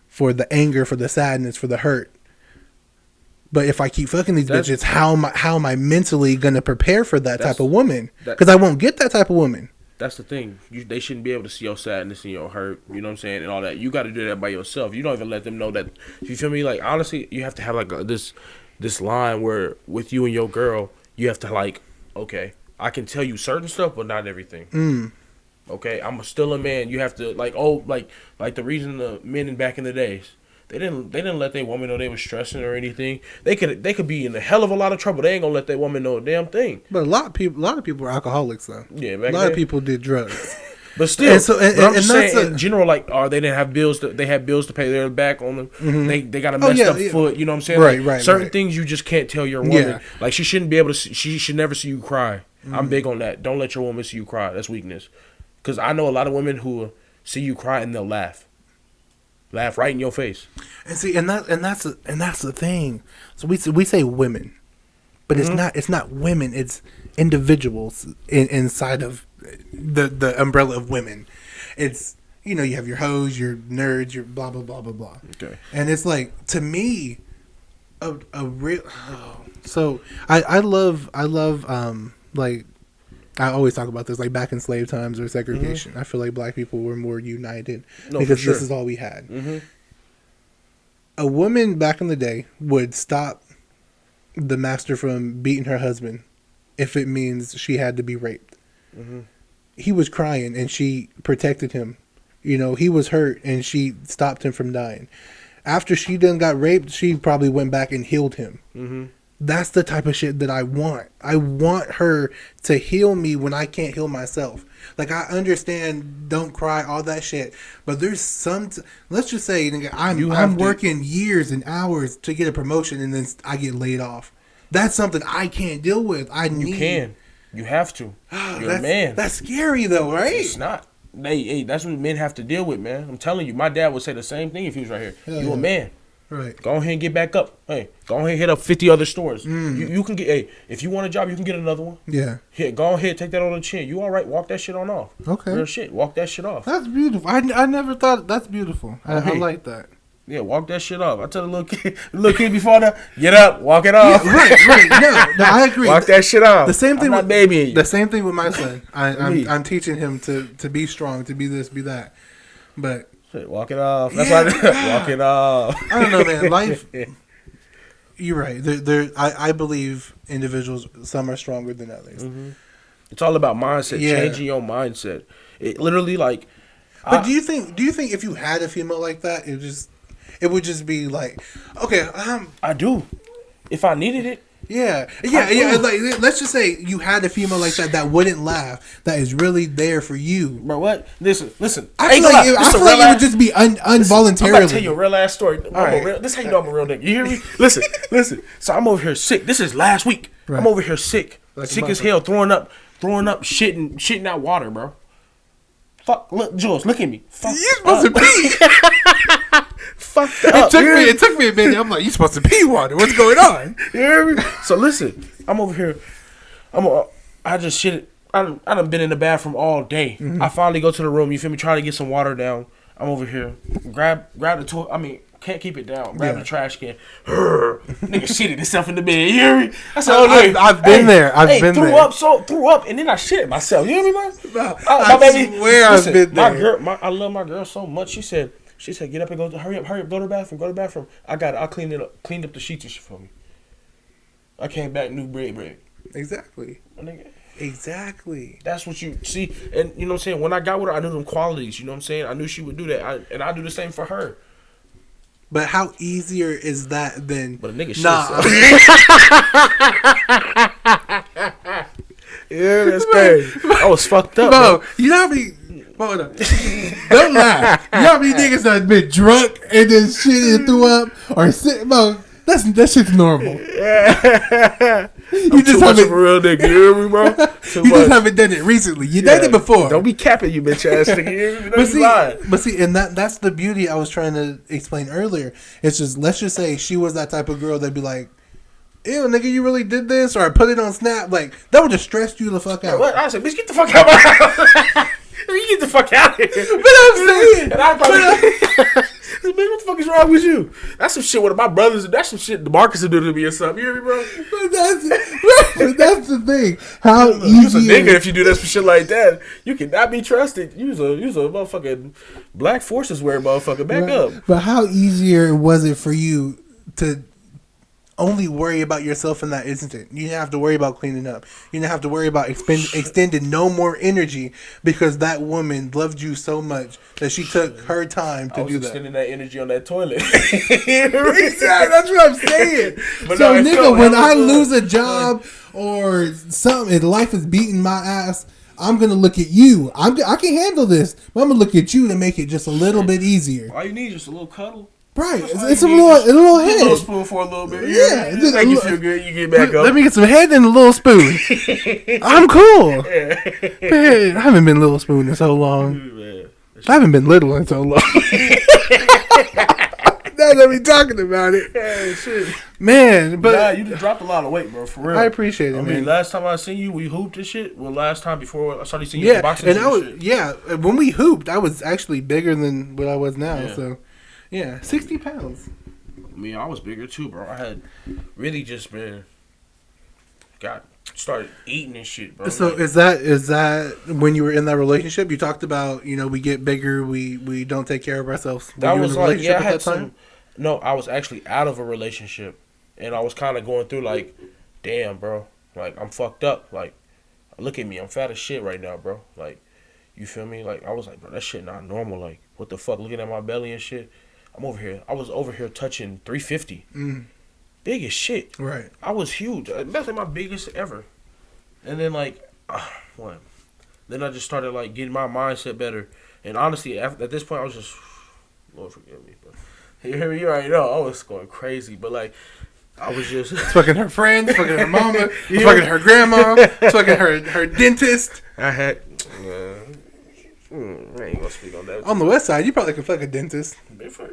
for the anger, for the sadness, for the hurt. But if I keep fucking these bitches, how am I mentally gonna prepare for that type of woman? Because I won't get that type of woman. That's the thing. They shouldn't be able to see your sadness and your hurt. You know what I'm saying, and all that. You got to do that by yourself. You don't even let them know that. You feel me? Like, honestly, you have to have like this line where with you and your girl, you have to like, okay, I can tell you certain stuff, but not everything. Okay, I'm still a man. You have to like the reason the men back in the days, they didn't let their woman know they were stressing or anything. They could be in a hell of a lot of trouble. They ain't gonna let their woman know a damn thing. But a lot of people were alcoholics though. Yeah, a lot of people did drugs. But still, I'm just saying in general, like, they didn't have bills. They had bills to pay. They're back on them. Mm-hmm. They got a messed up foot. You know what I'm saying? Right. Certain things you just can't tell your woman. Yeah. Like, she shouldn't be able to. She should never see you cry. Mm-hmm. I'm big on that. Don't let your woman see you cry. That's weakness. Because I know a lot of women who see you cry and they'll laugh right in your face. And see, and that's the thing. So we say women, but it's not women. It's individuals inside of the umbrella of women. It's, you know, you have your hoes, your nerds, your blah blah blah blah blah. Okay. And it's like, to me, a real. So I love like, I always talk about this, like back in slave times or segregation. I feel like black people were more united because this is all we had. Mm-hmm. A woman back in the day would stop the master from beating her husband if it means she had to be raped. Mm-hmm. He was crying and she protected him. You know, he was hurt and she stopped him from dying. After she then got raped, she probably went back and healed him. Mm-hmm. That's the type of shit that I want. I want her to heal me when I can't heal myself. Like, I understand, don't cry, all that shit. But there's let's just say, nigga, I'm working years and hours to get a promotion and then I get laid off. That's something I can't deal with. You can. You have to. You're a man. That's scary, though, right? It's not. Hey, that's what men have to deal with, man. I'm telling you, my dad would say the same thing if he was right here. You a man. Right. Go ahead and get back up. Hey, go ahead and hit up 50 other stores. You can get, hey, if you want a job, you can get another one. Yeah. Here, go ahead, take that on the chin. You all right? Walk that shit on off. Okay. Real shit. Walk that shit off. That's beautiful. I never thought that's beautiful. I like that. Yeah, walk that shit off. I tell the little kid before that, get up, walk it off. Yeah, right. No, I agree. Walk that shit off. The same thing with baby. The same thing with my son. I'm teaching him to be strong, to be this, be that. But shit, walk it off. That's why walk it off. I don't know, man. Life. You're right. I believe individuals. Some are stronger than others. Mm-hmm. It's all about mindset. Changing your mindset. It literally like. But do you think if you had a female like that, it would just be like, okay, I do, if I needed it. Yeah. Like, let's just say you had a female like that wouldn't laugh, that is really there for you. Bro, what? Listen. I feel like it would just be involuntarily. I'm about to tell you a real ass story. This is how you know I'm a real nigga. You hear me? Listen. So I'm over here sick. This is last week. Right. I'm over here sick, like sick as hell, throwing up, shitting out water, bro. Fuck, look, Jules, look at me. You're supposed to pee. Fucked up. It took me a minute. I'm like, you supposed to pee water. What's going on? You hear me? So listen, I'm over here. I just shit. I done been in the bathroom all day. Mm-hmm. I finally go to the room. You feel me? Try to get some water down. I'm over here. Grab the toilet. I mean, can't keep it down. Grab the trash can. Nigga shitted himself in the bed. You hear me? I said, I've been there. I've been there. Threw up, and then I shit myself. You hear me, man? I swear I've been there. I love my girl so much. She said, get up and go. Hurry up, go to the bathroom. I got it. I'll clean it up. Cleaned up the sheets and shit for me. I came back, new bread. Exactly. Exactly. That's what you see, and you know what I'm saying. When I got with her, I knew them qualities. You know what I'm saying. I knew she would do that, and I do the same for her. But how easier is that than? But a nigga shit. Yeah, that's crazy. I was fucked up, bro. You know how many? Hold on. Don't lie. You know how many niggas that been drunk and then shit and threw up or sit? Bro, that shit's normal. You just haven't a real nigga. You hear me, bro? Just haven't done it recently. You did it before. Don't be capping, you bitch ass nigga. But see, and that's the beauty I was trying to explain earlier. It's just, let's just say she was that type of girl that'd be like, ew, nigga, you really did this? Or I put it on Snap. Like, that would just stress you the fuck out. What? I said, bitch, get the fuck out of my house. You get the fuck out of here. But I'm saying. And I probably. What the fuck is wrong with you? That's some shit with my brothers. That's some shit the Marcus would do to me or something. You hear me, bro? But that's the thing. How easy. You's a nigga if you do that some shit like that. You cannot be trusted. You's a motherfucking Black Forces wearing motherfucker. Back up. But how easier was it for you to only worry about yourself in that instant? You didn't have to worry about cleaning up. You didn't have to worry about extending no more energy because that woman loved you so much that she took her time to do that. Extending that energy on that toilet. That's what I'm saying. But so, nigga, when I lose a job or something, and life is beating my ass, I'm going to look at you. I can handle this, but I'm going to look at you to make it just a little bit easier. All you need is just a little cuddle. Right, it's a little head. A little spoon for a little bit. Yeah, just make you feel good. You get back up. Let me get some head and a little spoon. I'm cool. Man, I haven't been little spoon in so long. I haven't been little in so long. Now that we talking about it, shit. Man. But you just dropped a lot of weight, bro. For real, I appreciate it. I mean, last time I seen you, we hooped and shit. Well, last time before I started seeing you in boxing, and when we hooped, I was actually bigger than what I was now. Yeah. So. Yeah, 60 pounds. I mean, I was bigger too, bro. I had really just been started eating and shit, bro. So is that when you were in that relationship? You talked about, we get bigger, we don't take care of ourselves. That was like, I had some. No, I was actually out of a relationship, and I was kind of going through like, damn, bro, Like, I'm fucked up. Like, look at me. I'm fat as shit right now, bro. Like, you feel me? Like, I was like, bro, that shit not normal. Like, what the fuck? Looking at my belly and shit. I'm over here. I was over here touching 350. Big as shit. Right. I was huge. That's like my biggest ever. And then, like, what? Then I just started, like, getting my mindset better. And honestly, at this point, I was just, Lord forgive me. But you already know, I was going crazy. But, like, I was just fucking her friends, fucking her mama, fucking her grandma, fucking her dentist. I had. I ain't gonna speak on that. On the west side, you probably could fuck a dentist.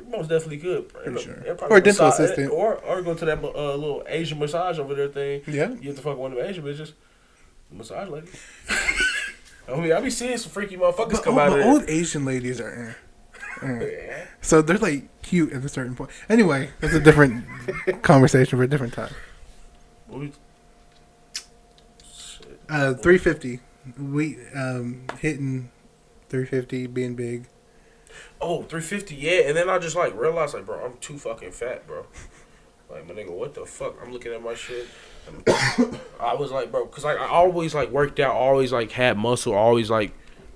Most definitely could. Sure. Or a dental assistant. Or go to that little Asian massage over there thing. Yeah. You have to fuck one of them Asian bitches. Massage lady. I mean, I be seeing some freaky motherfuckers come out of there. Old Asian ladies are. Yeah. So they're like cute at a certain point. Anyway, that's a different conversation for a different time. 350. We hitting 350, being big. Oh, 350, yeah. And then I just like realized, like, bro, I'm too fucking fat, bro. Like, my nigga, what the fuck? I'm looking at my shit. I was like, bro, because like, I always like worked out, always like had muscle, always like.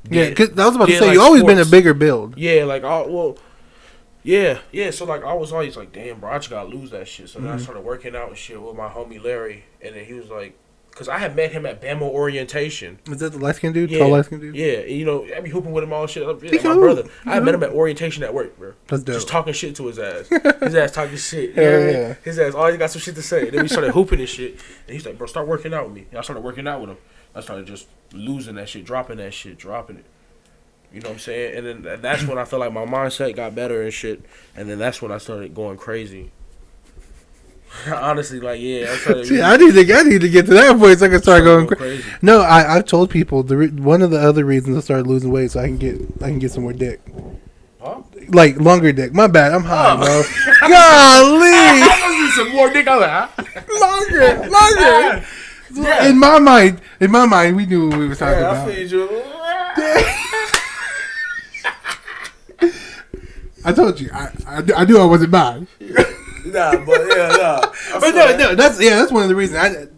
Yeah, cause I was about to say, like, you always sports. been a bigger build. Yeah, like, yeah. So, like, I was always like, damn, bro, I just gotta lose that shit. So then I started working out and shit with my homie Larry. And then he was like, because I had met him at Bama orientation. Was that the light-skinned dude? Yeah. Tall light-skinned dude? Yeah, and, you know, I be hooping with him all shit. Yeah, my brother. I met him at orientation at work, bro. That's dope. Just talking shit to his ass. His ass talking shit. You know what I mean? His ass always got some shit to say. And then we started hooping and shit. And he's like, bro, start working out with me. And I started working out with him. I started just losing that shit, dropping that shit, dropping it. You know what I'm saying? And then that's when I felt like my mindset got better and shit. And then that's when I started going crazy. Honestly, like, yeah. I need to get to that point so I can start going crazy. No, I've told people one of the other reasons I started losing weight so I can get some more dick. Huh? Like longer dick. My bad. I'm high, bro. Golly. I was some more dick. I was like, longer. Yeah. In my mind, we knew what we were talking about. I feel you. I told you, I knew I wasn't bad. Nah. But no, that's one of the reasons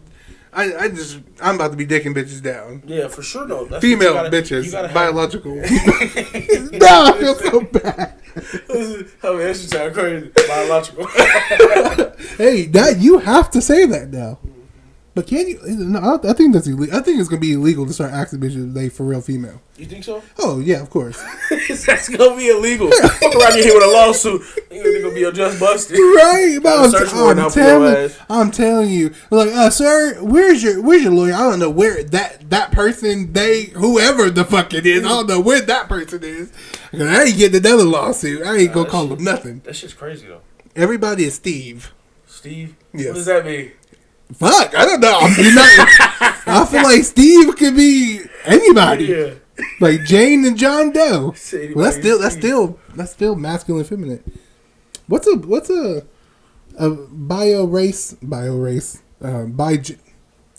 I'm about to be dicking bitches down. Yeah, for sure though. That's female bitches, biological. No, I feel so bad. I mean, that should sound crazy. Biological. Hey, you have to say that now. But can you? No, I think that's illegal. I think it's gonna be illegal to start asking bitches if they for real female. You think so? Oh yeah, of course. That's gonna be illegal. Fuck around here with a lawsuit. You're gonna be just busted. Right? I'm telling you. Like, sir, where's your lawyer? I don't know where that person, whoever the fuck it is. I don't know where that person is. Cause I ain't getting another lawsuit. I ain't gonna call them nothing. That shit's crazy though. Everybody is Steve. Steve? Yes. What does that mean? Fuck, I don't know. I feel like Steve could be anybody. Yeah. Like Jane and John Doe. Well, that's still masculine and feminine. What's a bio race?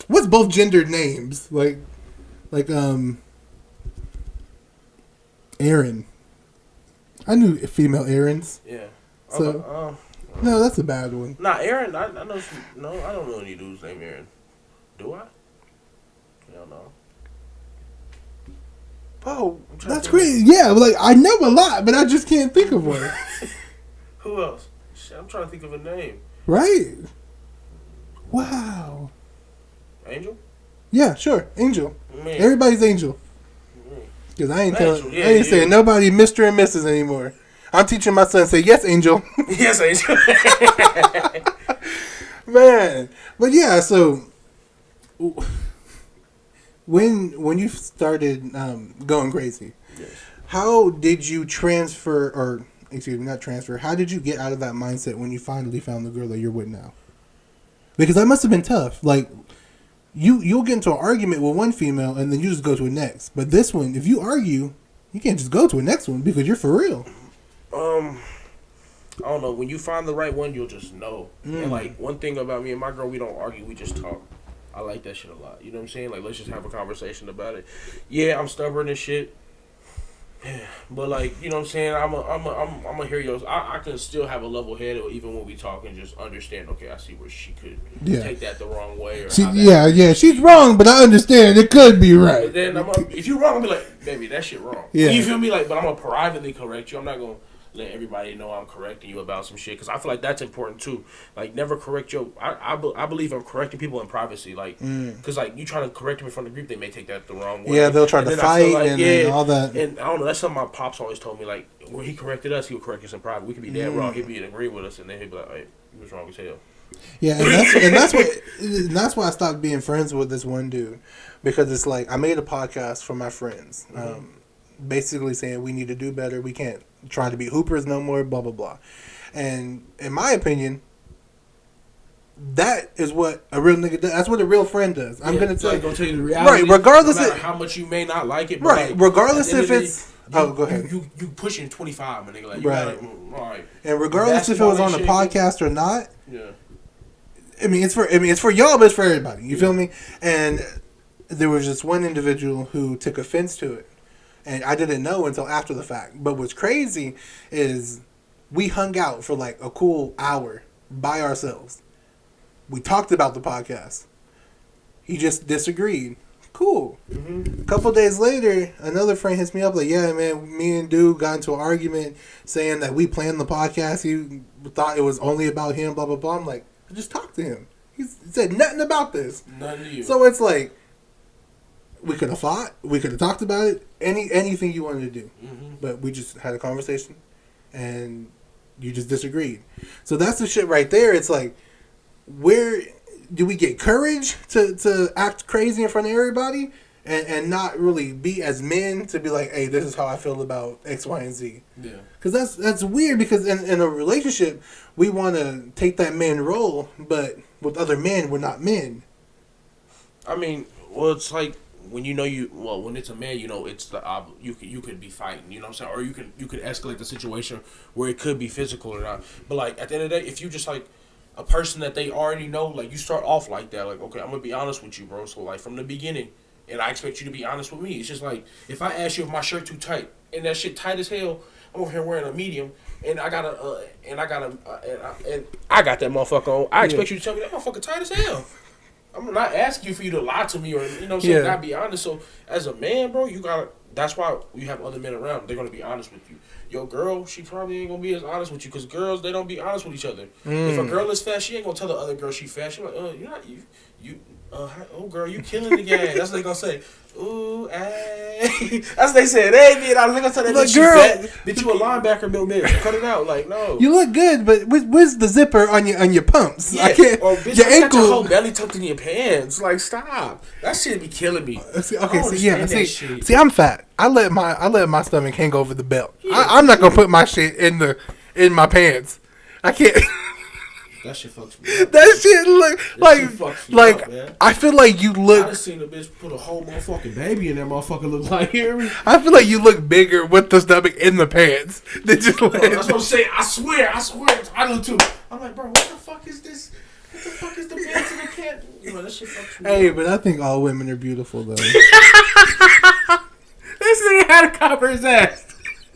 What's both gendered names? Like Aaron. I knew female Aarons. Yeah. So no, that's a bad one. Nah, Aaron, I know I don't know any dudes named Aaron. Do I? Hell no. Oh, that's crazy. Yeah, like I know a lot, but I just can't think of one. Who else? Shit, I'm trying to think of a name. Right. Wow. Angel? Yeah, sure. Angel. Man. Everybody's Angel. Because I ain't saying nobody Mr. and Mrs. anymore. I'm teaching my son to say, yes, Angel. Yes, Angel. Man. But yeah, so when you started going crazy, yes. How did you how did you get out of that mindset when you finally found the girl that you're with now? Because that must have been tough. Like, you'll get into an argument with one female and then you just go to a next. But this one, if you argue, you can't just go to a next one because you're for real. I don't know. When you find the right one, you'll just know. And like one thing about me and my girl, we don't argue. We just talk. I like that shit a lot. You know what I'm saying? Like, let's just have a conversation about it. Yeah, I'm stubborn and shit. But like, you know what I'm saying? I'm a hear yours. I can still have a level head, or even when we talk, and just understand. Okay, I see where she could take that the wrong way, or she's wrong, but I understand it could be right. But then if you're wrong, I'll be like, baby, that shit wrong. Yeah. You feel me? Like, but I'm gonna privately correct you. I'm not gonna let everybody know I'm correcting you about some shit, because I feel like that's important too. Like, never correct your. I believe I'm correcting people in privacy, like, because like you trying to correct them in front of the group, they may take that the wrong way. Yeah, they'll try to fight like, and all that. And I don't know. That's something my pops always told me. Like, when he corrected us, he would correct us in private. We could be dead wrong. He'd be in agreement with us, and then he'd be like, "Hey, you was wrong as hell." Yeah, and that's why I stopped being friends with this one dude, because it's like I made a podcast for my friends. Basically saying we need to do better. We can't try to be hoopers no more, blah, blah, blah. And in my opinion, that is what a real nigga does. That's what a real friend does. I'm going to tell you the reality. Right, regardless of how much you may not like it. But right, like, regardless if it's... go ahead. You pushing 25, my nigga. Like, right. All right. And regardless if it was on a podcast or not, I mean, it's for y'all, but it's for everybody. You feel me? And there was just one individual who took offense to it. And I didn't know until after the fact. But what's crazy is we hung out for like a cool hour by ourselves. We talked about the podcast. He just disagreed. Cool. A couple days later, another friend hits me up like, yeah, man, me and dude got into an argument saying that we planned the podcast. He thought it was only about him, blah, blah, blah. I'm like, I just talked to him. He said nothing about this. Nothing to you. So it's like, we could have fought. We could have talked about it. Anything you wanted to do. But we just had a conversation. And you just disagreed. So that's the shit right there. It's like, where do we get courage to act crazy in front of everybody? And not really be as men to be like, hey, this is how I feel about X, Y, and Z. Yeah. Because that's weird, because in a relationship, we want to take that man role. But with other men, we're not men. I mean, well, it's like, when when it's a man, it's the you could be fighting, you know what I'm saying, or you could escalate the situation where it could be physical or not. But like at the end of the day, if you just like a person that they already know, like you start off like that, like, okay, I'm gonna be honest with you, bro. So like from the beginning, and I expect you to be honest with me. It's just like if I ask you if my shirt too tight and that shit tight as hell, I'm over here wearing a medium and I got that motherfucker on. I expect you to tell me that motherfucker tight as hell. I'm not asking you for you to lie to me or, not be honest. So, as a man, bro, that's why you have other men around. They're going to be honest with you. Your girl, she probably ain't going to be as honest with you, because girls, they don't be honest with each other. If a girl is fat, she ain't going to tell the other girl she fat. She like, oh, girl, you killing the game. That's what they going to say. Ooh, ay. That's what they said. Hey, man, I was going to tell that bitch girl, you fat. Bitch, you a linebacker, Bill Mitch. Cut it out. Like, no. You look good, but where's the zipper on your pumps? Yeah. I can't. Or, bitch, your ankle. Got your whole belly tucked in your pants. Like, stop. That shit be killing me. See, I'm fat. I let my stomach hang over the belt. Yeah. I'm not going to put my shit in my pants. I can't. That shit fucks me up. That shit look like up, I feel like you look. I just seen a bitch put a whole motherfucking baby in that motherfucker. Look like, hear me? I feel like you look bigger with the stomach in the pants than just. That's what I'm saying. I swear. I do too. I'm like, bro, what the fuck is this? What the fuck is the pants in the pants? That shit fucks me. Hey, but I think all women are beautiful though. This nigga had to cover his ass.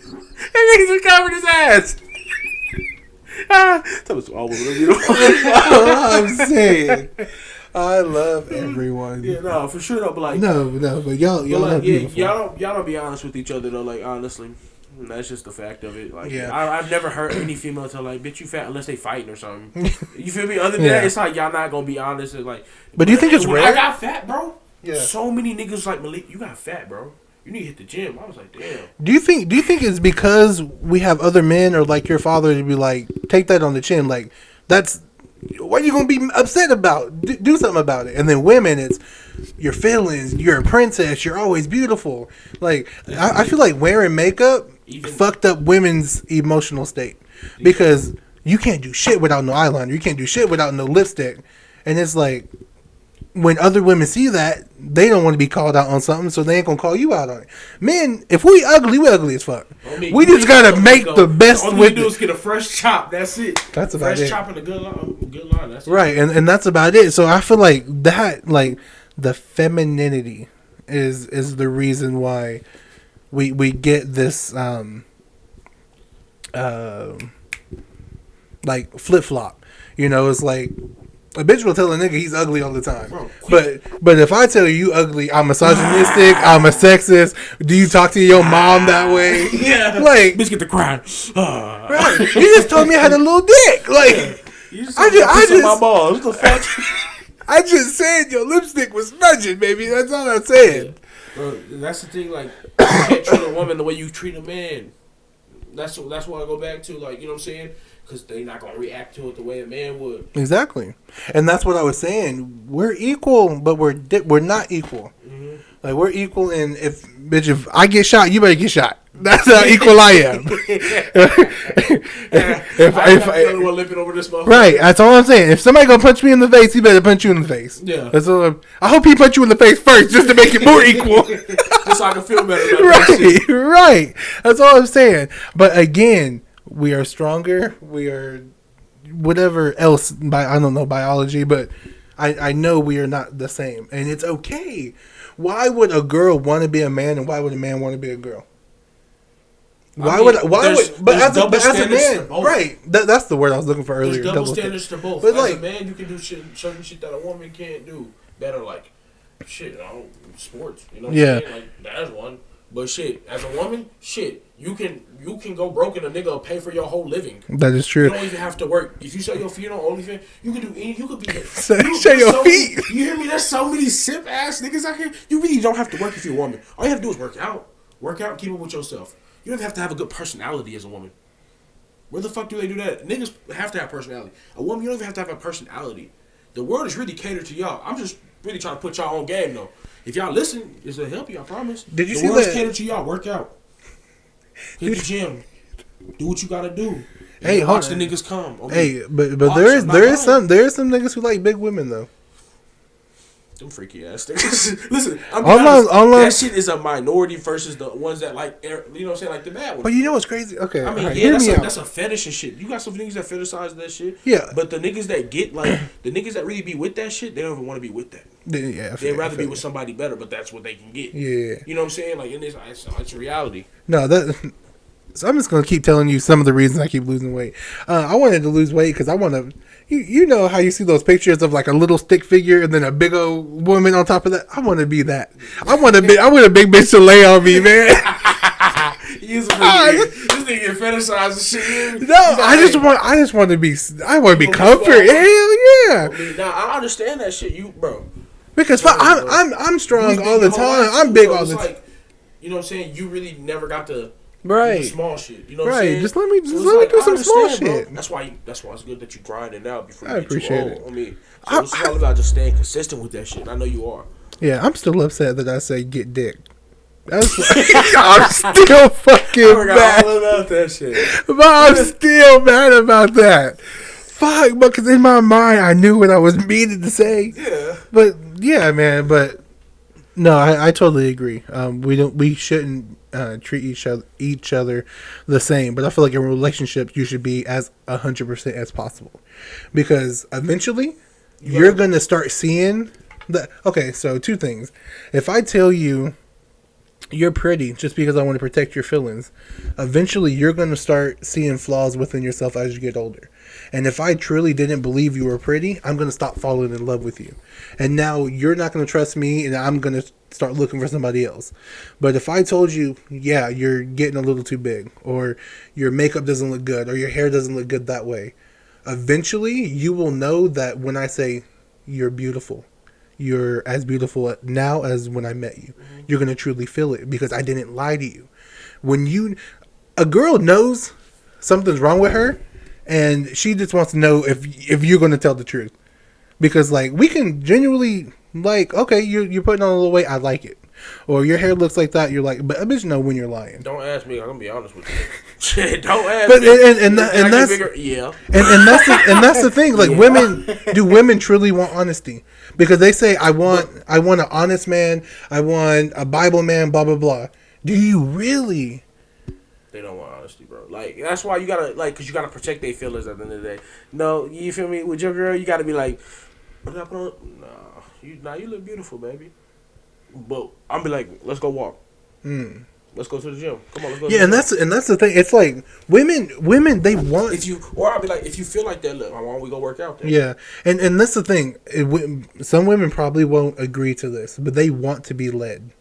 That nigga just covered his ass. That was all women are beautiful. That's all I'm saying. I love everyone. Yeah, no, for sure. No, but like no, but y'all like, y'all don't be honest with each other though. Like honestly, that's just the fact of it. Like I've never heard any female tell like, bitch, you fat unless they fighting or something. You feel me? Other than that, it's like y'all not gonna be honest. And like, but do you think it's rare? I got fat, bro. Yeah. So many niggas like, Malik, you got fat, bro. You need to hit the gym. I was like, damn. Do you think it's because we have other men, or like your father to be like, take that on the chin? Like, that's what you gonna be upset about. Do something about it. And then women, it's your feelings. You're a princess. You're always beautiful. Like, I feel like wearing makeup fucked up women's emotional state, because you can't do shit without no eyeliner. You can't do shit without no lipstick. And it's like, when other women see that, they don't want to be called out on something, so they ain't gonna call you out on it. Men, if we ugly as fuck. We just gotta make the best with it. All you do is get a fresh chop. That's it. That's about it. Fresh chop and a good line. That's right, and that's about it. So I feel like that, like the femininity, is the reason why we get this like flip flop. You know, it's like a bitch will tell a nigga he's ugly all the time. Bro, but if I tell you ugly, I'm misogynistic, I'm a sexist. Do you talk to your mom that way? Yeah, like bitch get the crying. Right. You just told me I had a little dick. Like I just my balls. What the fuck? I just said your lipstick was smudging, baby. That's all I'm saying. Bro, that's the thing. Like, you can't treat a woman the way you treat a man. That's what I go back to. Like, you know what I'm saying? Because they're not gonna react to it the way a man would. Exactly, and that's what I was saying. We're equal, but we're not equal. Mm-hmm. Like we're equal, and if I get shot, you better get shot. That's how equal I am. if I limping over this motherfucker. Right, that's all I'm saying. If somebody gonna punch me in the face, he better punch you in the face. Yeah, that's all. I hope he punch you in the face first, just to make it more equal. Just so I can feel better. Right. That's all I'm saying. But again, we are stronger. We are whatever else. I don't know biology, but I know we are not the same, and it's okay. Why would a girl want to be a man, and why would a man want to be a girl? But as a man, right? That's the word I was looking for earlier. There's double standards to both. But as a man, you can do certain shit that a woman can't do. That are like shit, sports. You know what I'm saying? Like that's one. But shit, as a woman, shit, you can go broke and a nigga will pay for your whole living. That is true. You don't even have to work. If you sell your feet on OnlyFans, you can do anything. You could be show your feet. You hear me? There's so many simp ass niggas out here. You really don't have to work if you're a woman. All you have to do is work out, and keep up with yourself. You don't have to have a good personality as a woman. Where the fuck do they do that? Niggas have to have personality. A woman, you don't even have to have a personality. The world is really catered to y'all. I'm just really trying to put y'all on game though. If y'all listen, it's gonna help you. I promise. Did you see the world is catered to y'all? Work out. Hit the gym. Do what you gotta do. Hey, watch the niggas come. Okay? Hey, but there is some niggas who like big women though. Them freaky ass niggas. Listen, that shit is a minority versus the ones that like, you know what I'm saying, like the bad ones. But you know what's crazy? Okay, I mean, right, that's a fetish and shit. You got some niggas that fetishize that shit. Yeah. But the niggas that get like the niggas that really be with that shit, they don't even want to be with that. Yeah, they'd rather be with somebody better, but that's what they can get. Yeah. You know what I'm saying? Like in this, it's reality. No, so I'm just gonna keep telling you some of the reasons I keep losing weight. I wanted to lose weight because I want to. You know how you see those pictures of like a little stick figure and then a big old woman on top of that? I want to be that. I want a big bitch to lay on me, man. This nigga fetishizing shit. No, I just want to be. I want to be comfort. Hell yeah. Now I understand that shit, bro. Because I'm strong all the time. I'm big all the time. You know what I'm saying? You really never got to. Right, small shit. You know what I'm saying? Just let me do some small shit. Bro. That's why it's good that you grind it out before you I get too appreciate old. it. I mean, so it's all about just staying consistent with that shit. I know you are. Yeah, I'm still upset that I say get dick. That's I'm still fucking mad about that shit. But I'm still mad about that. Fuck, because in my mind I knew what I was meaning to say. Yeah. But yeah, man. But no, I totally agree. We shouldn't treat each other the same, but I feel like in relationships you should be as 100% as possible, because eventually you're gonna start seeing that. Okay, so two things. If I tell you you're pretty just because I want to protect your feelings, eventually you're gonna start seeing flaws within yourself as you get older. And if I truly didn't believe you were pretty, I'm gonna stop falling in love with you. And now you're not gonna trust me, and I'm gonna start looking for somebody else. But if I told you, yeah, you're getting a little too big, or your makeup doesn't look good, or your hair doesn't look good that way, eventually you will know that when I say you're beautiful, you're as beautiful now as when I met you. You're gonna truly feel it because I didn't lie to you. When a girl knows something's wrong with her, and she just wants to know if you're gonna tell the truth. Because like we can genuinely like, okay, you're putting on a little weight, I like it. Or your hair looks like that, you're like, but I bitch know when you're lying. Don't ask me, I'm gonna be honest with you. Shit, don't ask me. And that's yeah. And that's the thing. Like women truly want honesty? Because they say I want an honest man, I want a Bible man, blah blah blah. Do you really? They don't want honesty, bro. Like that's why you gotta because you gotta protect their feelings at the end of the day. No, you feel me? With your girl, you gotta be like, what did I put on? You look beautiful, baby. But I'm be like, let's go walk. Let's go to the gym. Come on, let's go. Yeah, and that's the thing. It's like women they want. I'll be like, if you feel like that, look, why don't we go work out then? Yeah, and that's the thing. Some women probably won't agree to this, but they want to be led.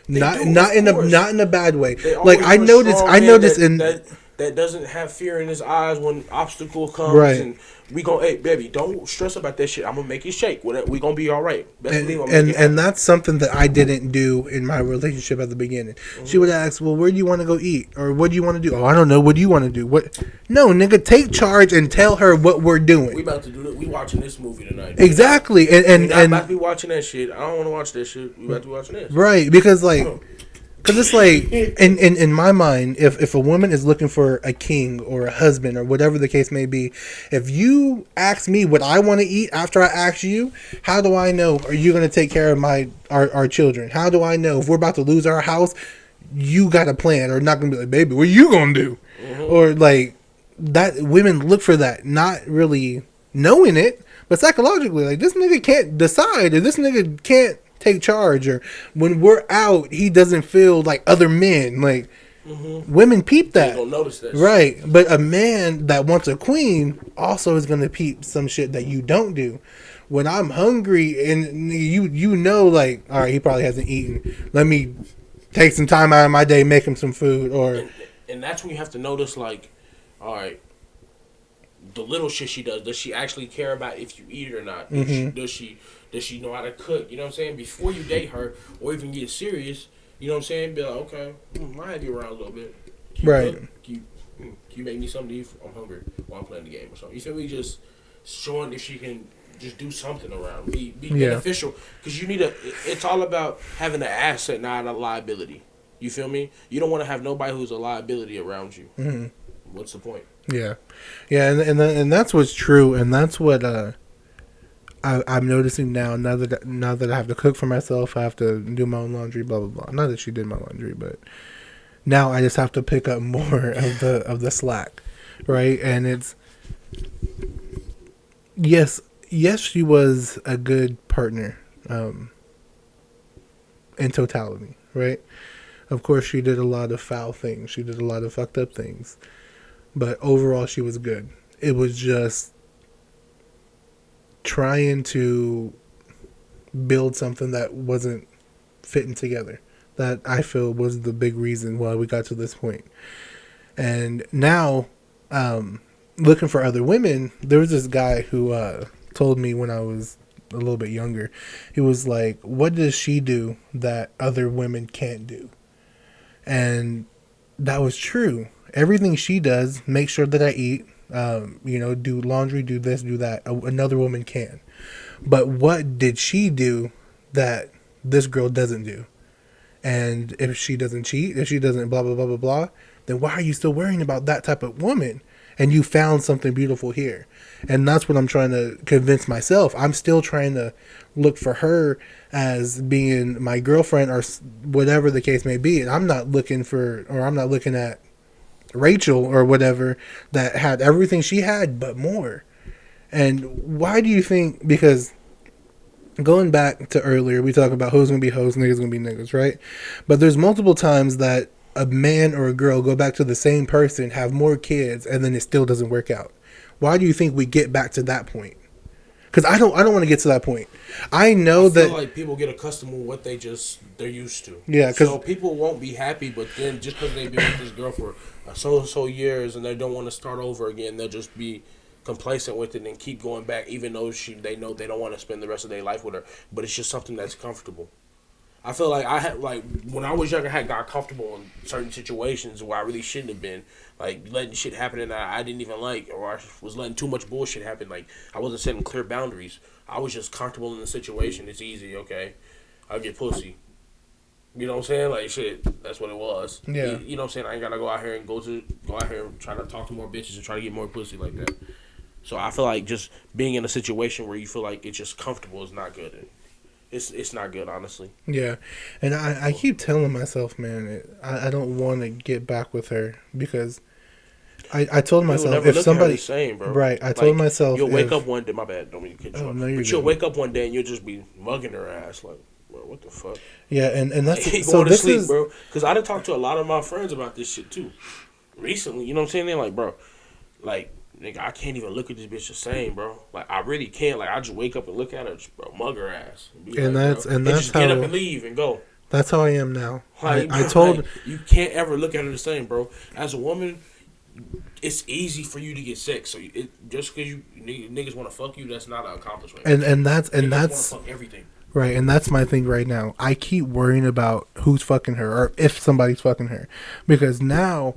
Not in a bad way. Like I noticed that doesn't have fear in his eyes when obstacle comes. Right. And we hey baby, don't stress about that shit. I'm gonna make it shake. We gonna be all right. And that's something that I didn't do in my relationship at the beginning. Mm-hmm. She would ask, "Well, where do you want to go eat, or what do you want to do?" "Oh, I don't know. What do you want to do?" "What?" "No, nigga, take charge and tell her what we're doing." We about to do it. We watching this movie tonight. Exactly, and I'm about to be watching that shit. I don't want to watch that shit. We about to be watching this. Right, because like. Because it's like, in my mind, if a woman is looking for a king or a husband or whatever the case may be, if you ask me what I want to eat after I ask you, how do I know are you going to take care of our children? How do I know if we're about to lose our house, you got a plan, or not going to be like, baby, what are you going to do? Mm-hmm. Or like, that women look for that, not really knowing it, but psychologically, like, this nigga can't decide, or this nigga can't take charge, or when we're out he doesn't feel like other men, like women peep that. You don't notice that, right? But a man that wants a queen also is gonna peep some shit that you don't do. When I'm hungry and you know, like, all right, he probably hasn't eaten, let me take some time out of my day, make him some food. Or and that's when you have to notice, like, all right, the little shit she does she actually care about if you eat it or not? Does she know how to cook? You know what I'm saying? Before you date her or even get serious, you know what I'm saying? Be like, okay, I have you around a little bit. Can you cook? Can you make me something to eat? I'm hungry while I'm playing the game or something. You feel me? Just showing if she can just do something around. Be beneficial. Because you need it's all about having an asset, not a liability. You feel me? You don't want to have nobody who's a liability around you. Mm-hmm. What's the point? Yeah. Yeah, and that's what's true, and that's what I'm noticing now that I have to cook for myself, I have to do my own laundry, blah blah blah. Not that she did my laundry, but now I just have to pick up more of the slack, right? And it's yes, she was a good partner, in totality, right? Of course, she did a lot of foul things, she did a lot of fucked up things, but overall, she was good. It was just trying to build something that wasn't fitting together, that I feel was the big reason why we got to this point. And now, looking for other women, there was this guy who told me when I was a little bit younger, he was like, what does she do that other women can't do? And that was true. Everything she does, make sure that I eat, do laundry, do this, do that. Another woman can. But what did she do that this girl doesn't do? And if she doesn't cheat, if she doesn't blah, blah, blah, blah, blah, then why are you still worrying about that type of woman? And you found something beautiful here. And that's what I'm trying to convince myself. I'm still trying to look for her as being my girlfriend or whatever the case may be. And I'm not looking at Rachel or whatever that had everything she had but more. And why do you think? Because going back to earlier, we talk about who's gonna be hoes, niggas gonna be niggas, right? But there's multiple times that a man or a girl go back to the same person, have more kids, and then it still doesn't work out. Why do you think we get back to that point? Because I don't want to get to that point. I feel like people get accustomed to what they're used to. Yeah, so people won't be happy, but then just because they've been with this girl for so years and they don't want to start over again, they'll just be complacent with it and keep going back, even though they know they don't want to spend the rest of their life with her. But it's just something that's comfortable. I feel like I had, like, when I was younger, I got comfortable in certain situations where I really shouldn't have been, like letting shit happen that I didn't even like, or I was letting too much bullshit happen. Like, I wasn't setting clear boundaries. I was just comfortable in the situation. It's easy, okay? I'll get pussy. You know what I'm saying? Like, shit, that's what it was. Yeah. You know what I'm saying? I ain't gotta go out here and try to talk to more bitches and try to get more pussy like that. So I feel like just being in a situation where you feel like it's just comfortable is not good. It's not good, honestly. Yeah, and I keep telling myself, man, I don't want to get back with her because I told myself if somebody same, bro. Right, I told myself you'll wake up one day. My bad, don't mean to cut you off. No, but you'll wake up one day and you'll just be mugging her ass like, Bro, what the fuck? Yeah, and that's He so going to this sleep, is bro. Because I done talked to a lot of my friends about this shit too. Recently, you know what I'm saying? They're like, bro, like, nigga, I can't even look at this bitch the same, bro. Like, I really can't. Like, I just wake up and look at her, just, bro, mug her ass. And that's just how get up and leave and go. that's how I am now. Like, I bro, told like, you can't ever look at her the same, bro. As a woman, it's easy for you to get sick. So just because you niggas want to fuck you, that's not an accomplishment. and that's Niggas wanna fuck everything. right, and that's my thing right now. I keep worrying about who's fucking her or if somebody's fucking her, because now,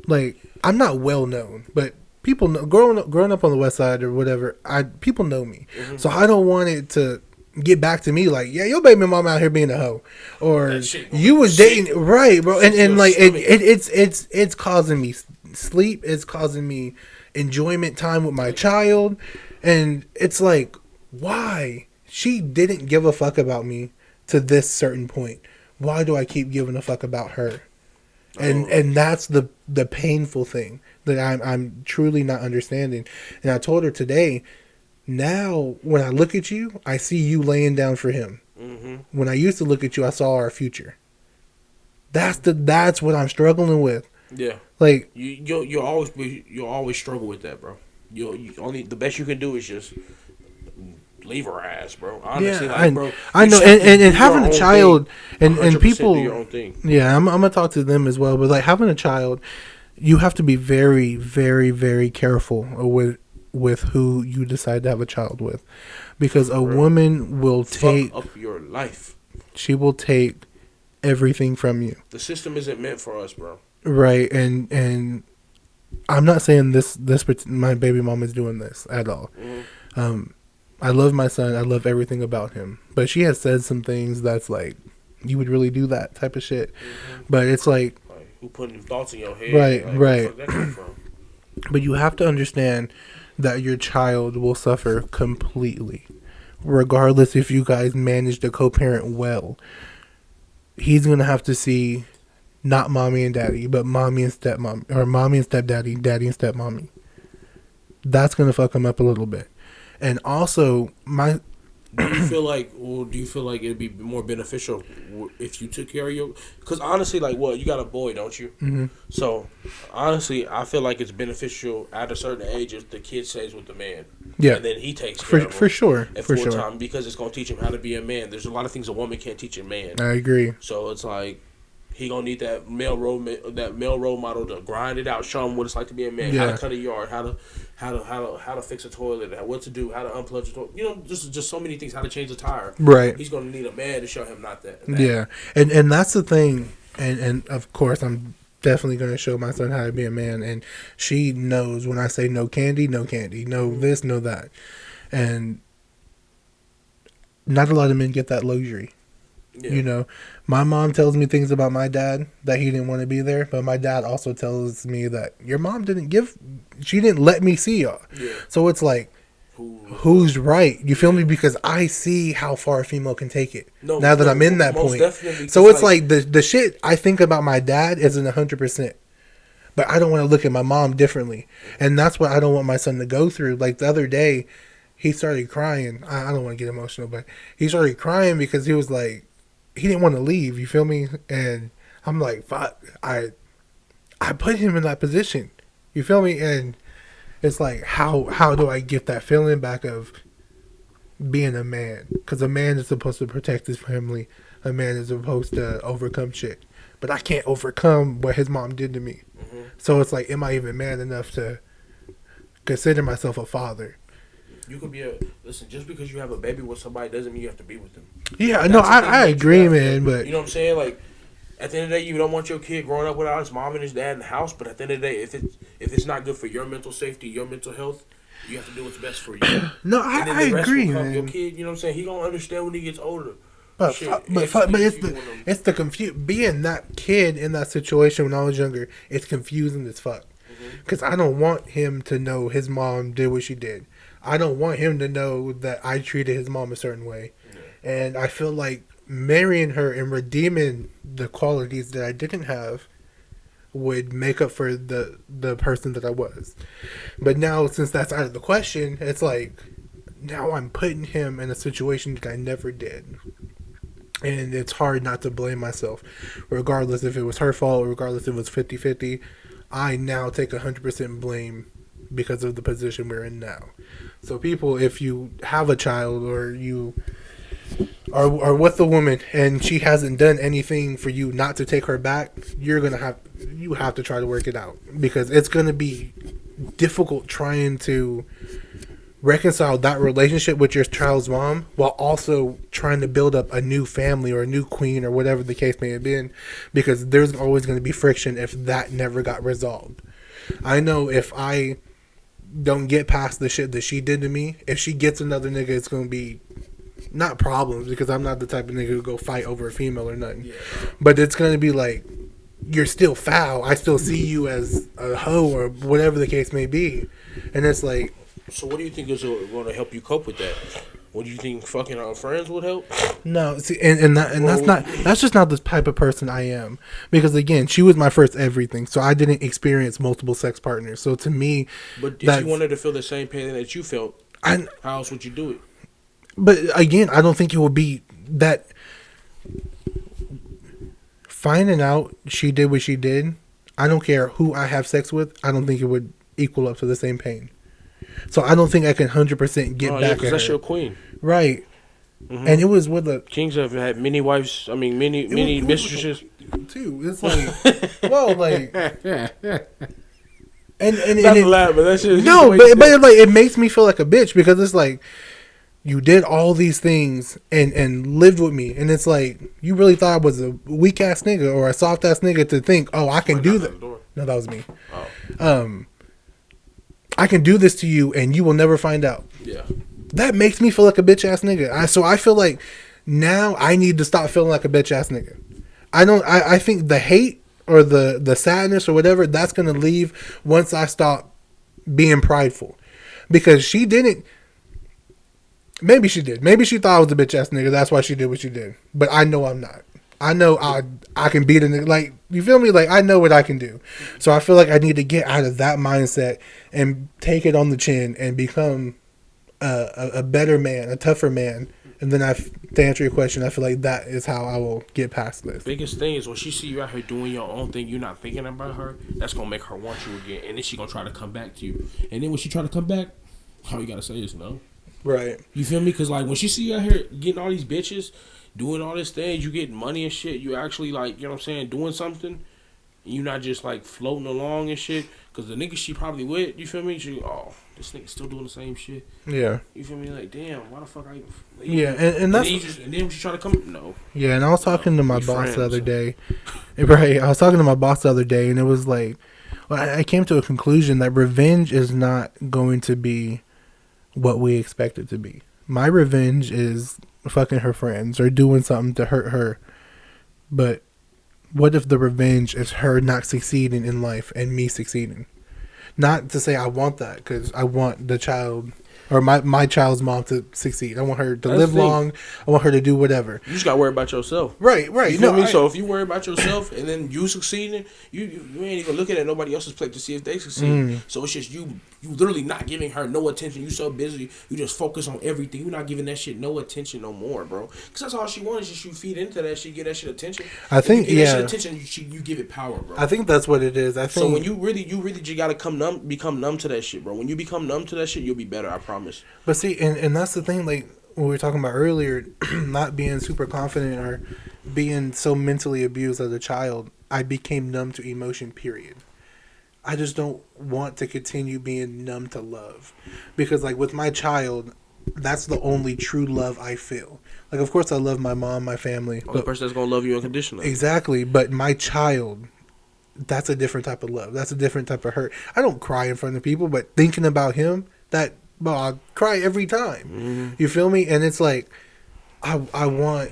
like, I'm not well known, but people know, growing up on the West Side or whatever, people know me, so I don't want it to get back to me like, yeah, your baby mom out here being a hoe, or you was dating, right, bro, and like it's causing me sleep, it's causing me enjoyment time with my child, and it's like, why? She didn't give a fuck about me to this certain point. Why do I keep giving a fuck about her? And that's the painful thing that I'm truly not understanding. And I told her today, now when I look at you, I see you laying down for him. Mm-hmm. When I used to look at you, I saw our future. That's what I'm struggling with. Yeah, like you'll always struggle with that, bro. You only the best you can do is just leave her ass, bro. Honestly, yeah, bro, I know, and having a child and people, do your own thing. Yeah, I'm gonna talk to them as well. But like having a child, you have to be very, very, very careful with who you decide to have a child with, because a woman will take up your life. She will take everything from you. The system isn't meant for us, bro. Right, and I'm not saying this my baby mom is doing this at all. Mm-hmm. I love my son. I love everything about him. But she has said some things that's like, you would really do that type of shit. Mm-hmm. But it's like who putting thoughts in your head? Right, like, right. Where the fuck that come from? But you have to understand that your child will suffer completely, regardless if you guys manage to co-parent well. He's gonna have to see not mommy and daddy, but mommy and stepmom, or mommy and stepdaddy, daddy and stepmommy. That's gonna fuck him up a little bit. And also, do you feel like it'd be more beneficial if you took care of your? Because honestly, like, you got a boy, don't you? Mm-hmm. So honestly, I feel like it's beneficial at a certain age if the kid stays with the man. Yeah, and then he takes care of him for sure, at full time, because it's gonna teach him how to be a man. There's a lot of things a woman can't teach a man. I agree. So it's like, he gonna need that male role model to grind it out, show him what it's like to be a man, how to cut a yard, how to fix a toilet, what to do, how to unplug the toilet. You know, just so many things, how to change a tire. Right. He's gonna need a man to show him not that. Yeah, and that's the thing, and of course I'm definitely gonna show my son how to be a man, and she knows when I say no candy, no this, no that, and not a lot of men get that luxury. Yeah. You know, my mom tells me things about my dad that he didn't want to be there, but my dad also tells me that your mom she didn't let me see y'all. Yeah. So it's like, who's right? You feel me? Because I see how far a female can take it now that I'm in that point. So it's like the shit I think about my dad isn't 100%, but I don't want to look at my mom differently, and that's what I don't want my son to go through. Like the other day, he started crying. I don't want to get emotional, but he started crying because he was like, he didn't want to leave, you feel me? And I'm like, fuck, I put him in that position, you feel me? And it's like, how do I get that feeling back of being a man? Because a man is supposed to protect his family. A man is supposed to overcome shit. But I can't overcome what his mom did to me. Mm-hmm. So it's like, am I even man enough to consider myself a father? You could be listen, just because you have a baby with somebody doesn't mean you have to be with them. Yeah, no, I agree, man, but you know what I'm saying? Like, at the end of the day, you don't want your kid growing up without his mom and his dad in the house, but at the end of the day, if it's not good for your mental safety, your mental health, you have to do what's best for you. No, I agree, man. Your kid, you know what I'm saying? He gonna understand when he gets older. But it's the being that kid in that situation when I was younger, it's confusing as fuck. Because I don't want him to know his mom did what she did. I don't want him to know that I treated his mom a certain way. Yeah. And I feel like marrying her and redeeming the qualities that I didn't have would make up for the person that I was. But now, since that's out of the question, it's like, now I'm putting him in a situation that I never did. And it's hard not to blame myself, regardless if it was her fault, regardless if it was 50-50. I now take 100% blame because of the position we're in now. So people, if you have a child or you are with a woman and she hasn't done anything for you not to take her back, you have to try to work it out, because it's gonna be difficult trying to reconcile that relationship with your child's mom while also trying to build up a new family or a new queen or whatever the case may have been, because there's always going to be friction if that never got resolved. I know if I don't get past the shit that she did to me, if she gets another nigga, it's going to be not problems, because I'm not the type of nigga who go fight over a female or nothing. Yeah. But it's going to be like, you're still foul. I still see you as a hoe or whatever the case may be. And it's like, so what do you think is going to help you cope with that? What do you think fucking our friends would help? No, see, that's just not the type of person I am. Because again, she was my first everything, so I didn't experience multiple sex partners. So to me, but if you wanted to feel the same pain that you felt, how else would you do it? But again, I don't think it would be that. Finding out she did what she did, I don't care who I have sex with, I don't think it would equal up to the same pain. So I don't think I can 100% get back at her. Because that's your queen. Right. Mm-hmm. And it was with the... Kings have had many wives, many mistresses. Too. It's like, well, like... And not to laugh, but that's just... No, but like, it makes me feel like a bitch, because it's like, you did all these things and lived with me, and it's like, you really thought I was a weak ass nigga or a soft ass nigga to think, oh, I can do that. No, that was me. Oh. I can do this to you and you will never find out. Yeah. That makes me feel like a bitch ass nigga. So I feel like now I need to stop feeling like a bitch ass nigga. I think the hate or the sadness or whatever, that's going to leave once I stop being prideful. Because she didn't. Maybe she did. Maybe she thought I was a bitch ass nigga. That's why she did what she did. But I know I'm not. I know I can beat a nigga. Like, you feel me? Like, I know what I can do. So I feel like I need to get out of that mindset and take it on the chin and become a better man, a tougher man. And then to answer your question, I feel like that is how I will get past this. Biggest thing is when she see you out here doing your own thing, you're not thinking about her, that's going to make her want you again. And then she going to try to come back to you. And then when she try to come back, all you got to say is no. Right. You feel me? Because, like, when she see you out here getting all these bitches, doing all this things, you getting money and shit, you actually, like, you know what I'm saying, doing something, and you not just, like, floating along and shit, because the nigga she probably with, you feel me, she, oh, this nigga still doing the same shit. Yeah. You feel me? Like, damn, why the fuck I... Yeah, and that's... And then she try to come... No. Yeah, and I was talking to my boss the other day. Right, I was talking to my boss the other day, and it was like, well, I came to a conclusion that revenge is not going to be what we expect it to be. My revenge is fucking her friends or doing something to hurt her. But what if the revenge is her not succeeding in life and me succeeding? Not to say I want that, because I want the child or my child's mom to succeed. I want her to live long. I want her to do whatever. You just got to worry about yourself. Right. You feel me? So if you worry about yourself and then you succeeding, you ain't even looking at nobody else's plate to see if they succeed. So it's just you literally not giving her no attention. You so busy, you just focus on everything. You're not giving that shit no attention no more, bro. Because that's all she wants, is just you feed into that shit, give that shit attention. I think, you give that shit attention, you give it power, bro. I think that's what it is. So when you really just gotta become numb to that shit, bro. When you become numb to that shit, you'll be better, I promise. But see, and that's the thing, like what we were talking about earlier, not being super confident or being so mentally abused as a child, I became numb to emotion, period. I just don't want to continue being numb to love. Because, like, with my child, that's the only true love I feel. Like, of course I love my mom, my family. The person that's going to love you unconditionally. Exactly. But my child, that's a different type of love. That's a different type of hurt. I don't cry in front of people, but thinking about him, I cry every time. Mm-hmm. You feel me? And it's like, I want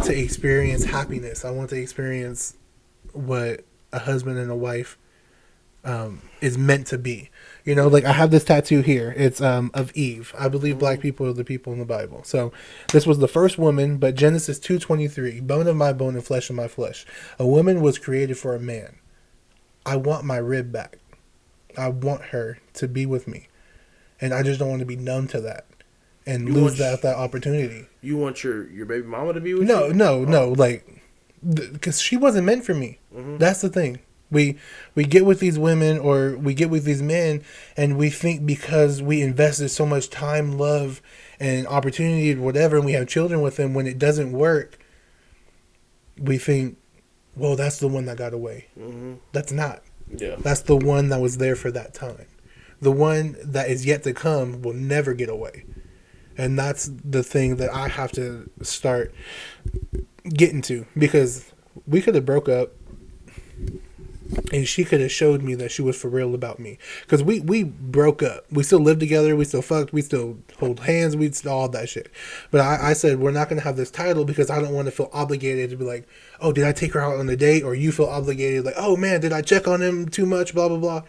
to experience happiness. I want to experience what a husband and a wife is meant to be. You know, like I have this tattoo here. It's of Eve. I believe black people are the people in the Bible. So this was the first woman, but Genesis 2:23, bone of my bone and flesh of my flesh. A woman was created for a man. I want my rib back. I want her to be with me. And I just don't want to be numb to that. and lose that opportunity. You want your baby mama to be with No, you? no, like, because she wasn't meant for me. Mm-hmm. That's the thing. We get with these women or we get with these men, and we think because we invested so much time, love, and opportunity, whatever, and we have children with them, when it doesn't work, we think, well, that's the one that got away. Mm-hmm. That's not. Yeah. That's the one that was there for that time. The one that is yet to come will never get away. And that's the thing that I have to start getting to. Because we could have broke up and she could have showed me that she was for real about me. Because we broke up. We still live together. We still fucked. We still hold hands. We still all that shit. But I said, we're not going to have this title because I don't want to feel obligated to be like, oh, did I take her out on a date? Or you feel obligated like, oh, man, did I check on him too much? Blah, blah, blah.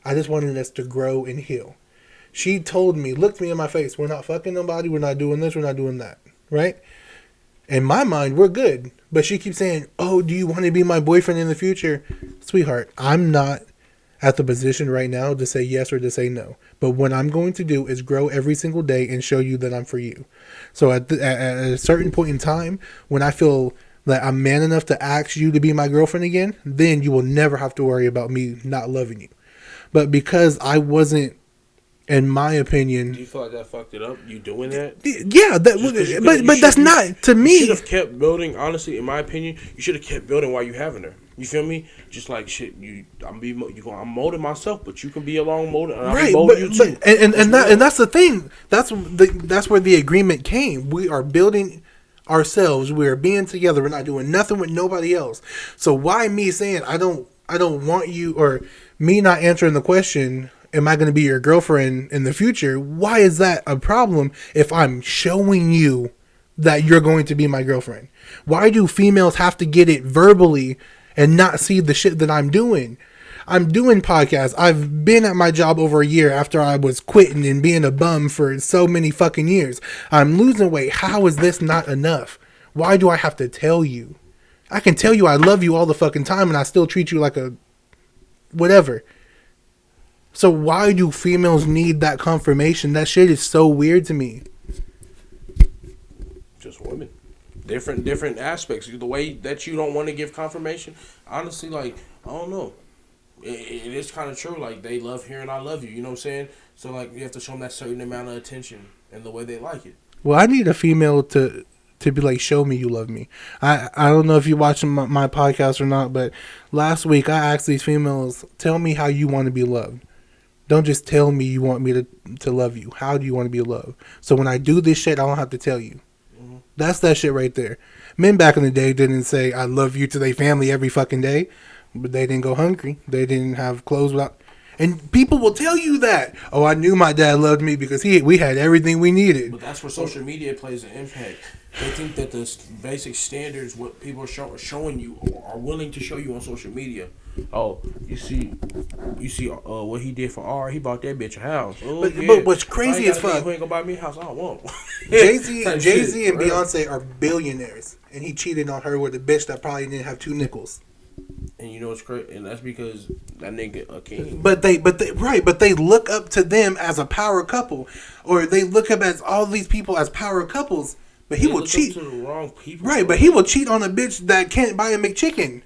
I just wanted us to grow and heal. She told me, looked me in my face, we're not fucking nobody. We're not doing this. We're not doing that. Right? In my mind, we're good. But she keeps saying, oh, do you want to be my boyfriend in the future? Sweetheart, I'm not at the position right now to say yes or to say no. But what I'm going to do is grow every single day and show you that I'm for you. So at a certain point in time, when I feel that I'm man enough to ask you to be my girlfriend again, then you will never have to worry about me not loving you. But because I wasn't, in my opinion, do you feel like that fucked it up? You doing that? Yeah, but that's not to me. You should have kept building. Honestly, in my opinion, you should have kept building while you having her. You feel me? Just like shit. I'm molding myself, but you can be along molding. And right, molding you too. And that's the thing. That's where the agreement came. We are building ourselves. We are being together. We're not doing nothing with nobody else. So why me saying I don't want you, or me not answering the question, am I going to be your girlfriend in the future? Why is that a problem if I'm showing you that you're going to be my girlfriend? Why do females have to get it verbally and not see the shit that I'm doing? I'm doing podcasts. I've been at my job over a year after I was quitting and being a bum for so many fucking years. I'm losing weight. How is this not enough? Why do I have to tell you? I can tell you I love you all the fucking time and I still treat you like a whatever. So why do females need that confirmation? That shit is so weird to me. Just women. Different aspects. The way that you don't want to give confirmation. Honestly, like, I don't know. It is kind of true. Like, they love hearing I love you. You know what I'm saying? So, like, you have to show them that certain amount of attention and the way they like it. Well, I need a female to be like, show me you love me. I don't know if you watching my podcast or not, but last week I asked these females, tell me how you want to be loved. Don't just tell me you want me to love you. How do you want to be loved? So when I do this shit, I don't have to tell you. Mm-hmm. That's that shit right there. Men back in the day didn't say I love you to their family every fucking day, but they didn't go hungry. They didn't have clothes without. And people will tell you that. Oh, I knew my dad loved me because we had everything we needed. But that's where social media plays an impact. They think that the basic standards, what people are showing you, are willing to show you on social media. Oh, you see, what he did for R. He bought that bitch a house. Oh, but what's crazy as fuck, who ain't gonna buy me a house? I don't want. Jay-Z and Beyonce are billionaires, and he cheated on her with a bitch that probably didn't have 2 nickels. And you know what's crazy? And that's because that nigga a king. But they look up to them as a power couple, or they look up as all these people as power couples. But he will cheat. To the wrong people, right? But he will cheat on a bitch that can't buy a McChicken,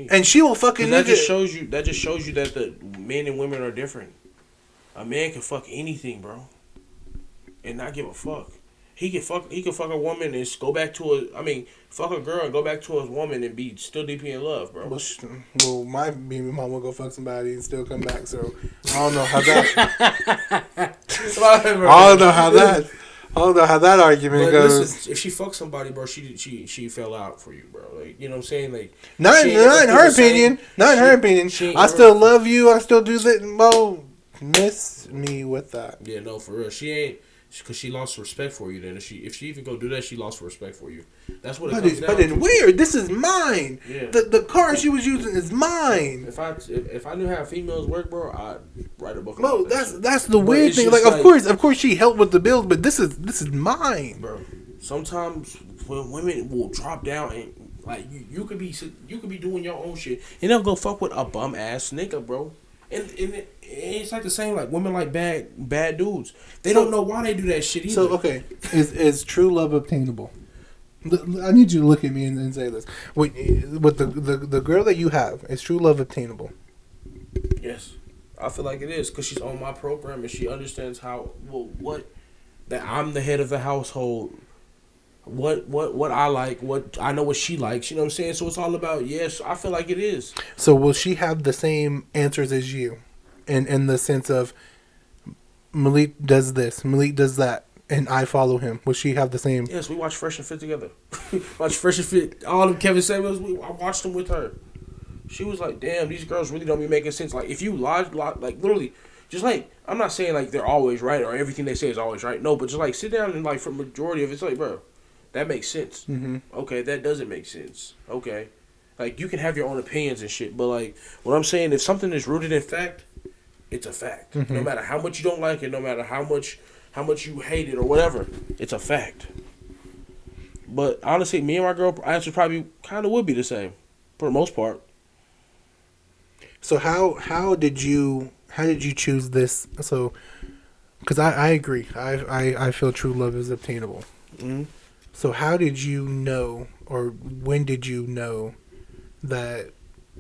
and she will fucking. That just shows you that the men and women are different. A man can fuck anything, bro, and not give a fuck. He can fuck a woman and go back to fuck a girl and go back to his woman and be still deeply in love, bro. Well, my baby mom will go fuck somebody and still come back. So I don't know how that. I don't know how that argument goes. Listen, if she fucks somebody, bro, she fell out for you, bro. Like, you know what I'm saying? Like, not in her opinion. Not in her opinion. I still love you. I still do that. Well, miss me with that. Yeah, no, for real. She ain't, because she lost respect for you. Then if she even go do that, she lost respect for you. That's what it comes down to. But it's weird. This is mine. Yeah. The car she was using is mine. If I knew how females work, bro, I'd write a book. Bro, that's the weird thing. Like, of course, she helped with the bills, but this is mine, bro. Sometimes when women will drop down and like you could be doing your own shit and they'll go fuck with a bum ass nigga, bro. And it's like the same. Like women like bad dudes. They don't know why they do that shit either. So okay, is true love obtainable? I need you to look at me and say this. With the girl that you have, is true love obtainable? Yes, I feel like it is because she's on my program and she understands that I'm the head of the household. What I like, what I know what she likes. You know what I'm saying? So it's all about yes. I feel like it is. So will she have the same answers as you, in the sense of Malik does this, Malik does that, and I follow him? Will she have the same? Yes, we watch Fresh and Fit together. Watch Fresh and Fit. All of Kevin Samuels. I watched them with her. She was like, "Damn, these girls really don't be making sense." Like if you lie, like literally, just like I'm not saying like they're always right or everything they say is always right. No, but just like sit down and like for majority of it's like, bro, that makes sense. Mm-hmm. Okay, that doesn't make sense. Okay, like you can have your own opinions and shit, but like what I'm saying, if something is rooted in fact, it's a fact. Mm-hmm. No matter how much you don't like it, no matter how much you hate it or whatever, it's a fact. But honestly, me and my girl answer probably kind of would be the same for the most part. So how did you choose this? So, because I agree, I feel true love is obtainable. Mm-hmm. So how did you know, or when did you know that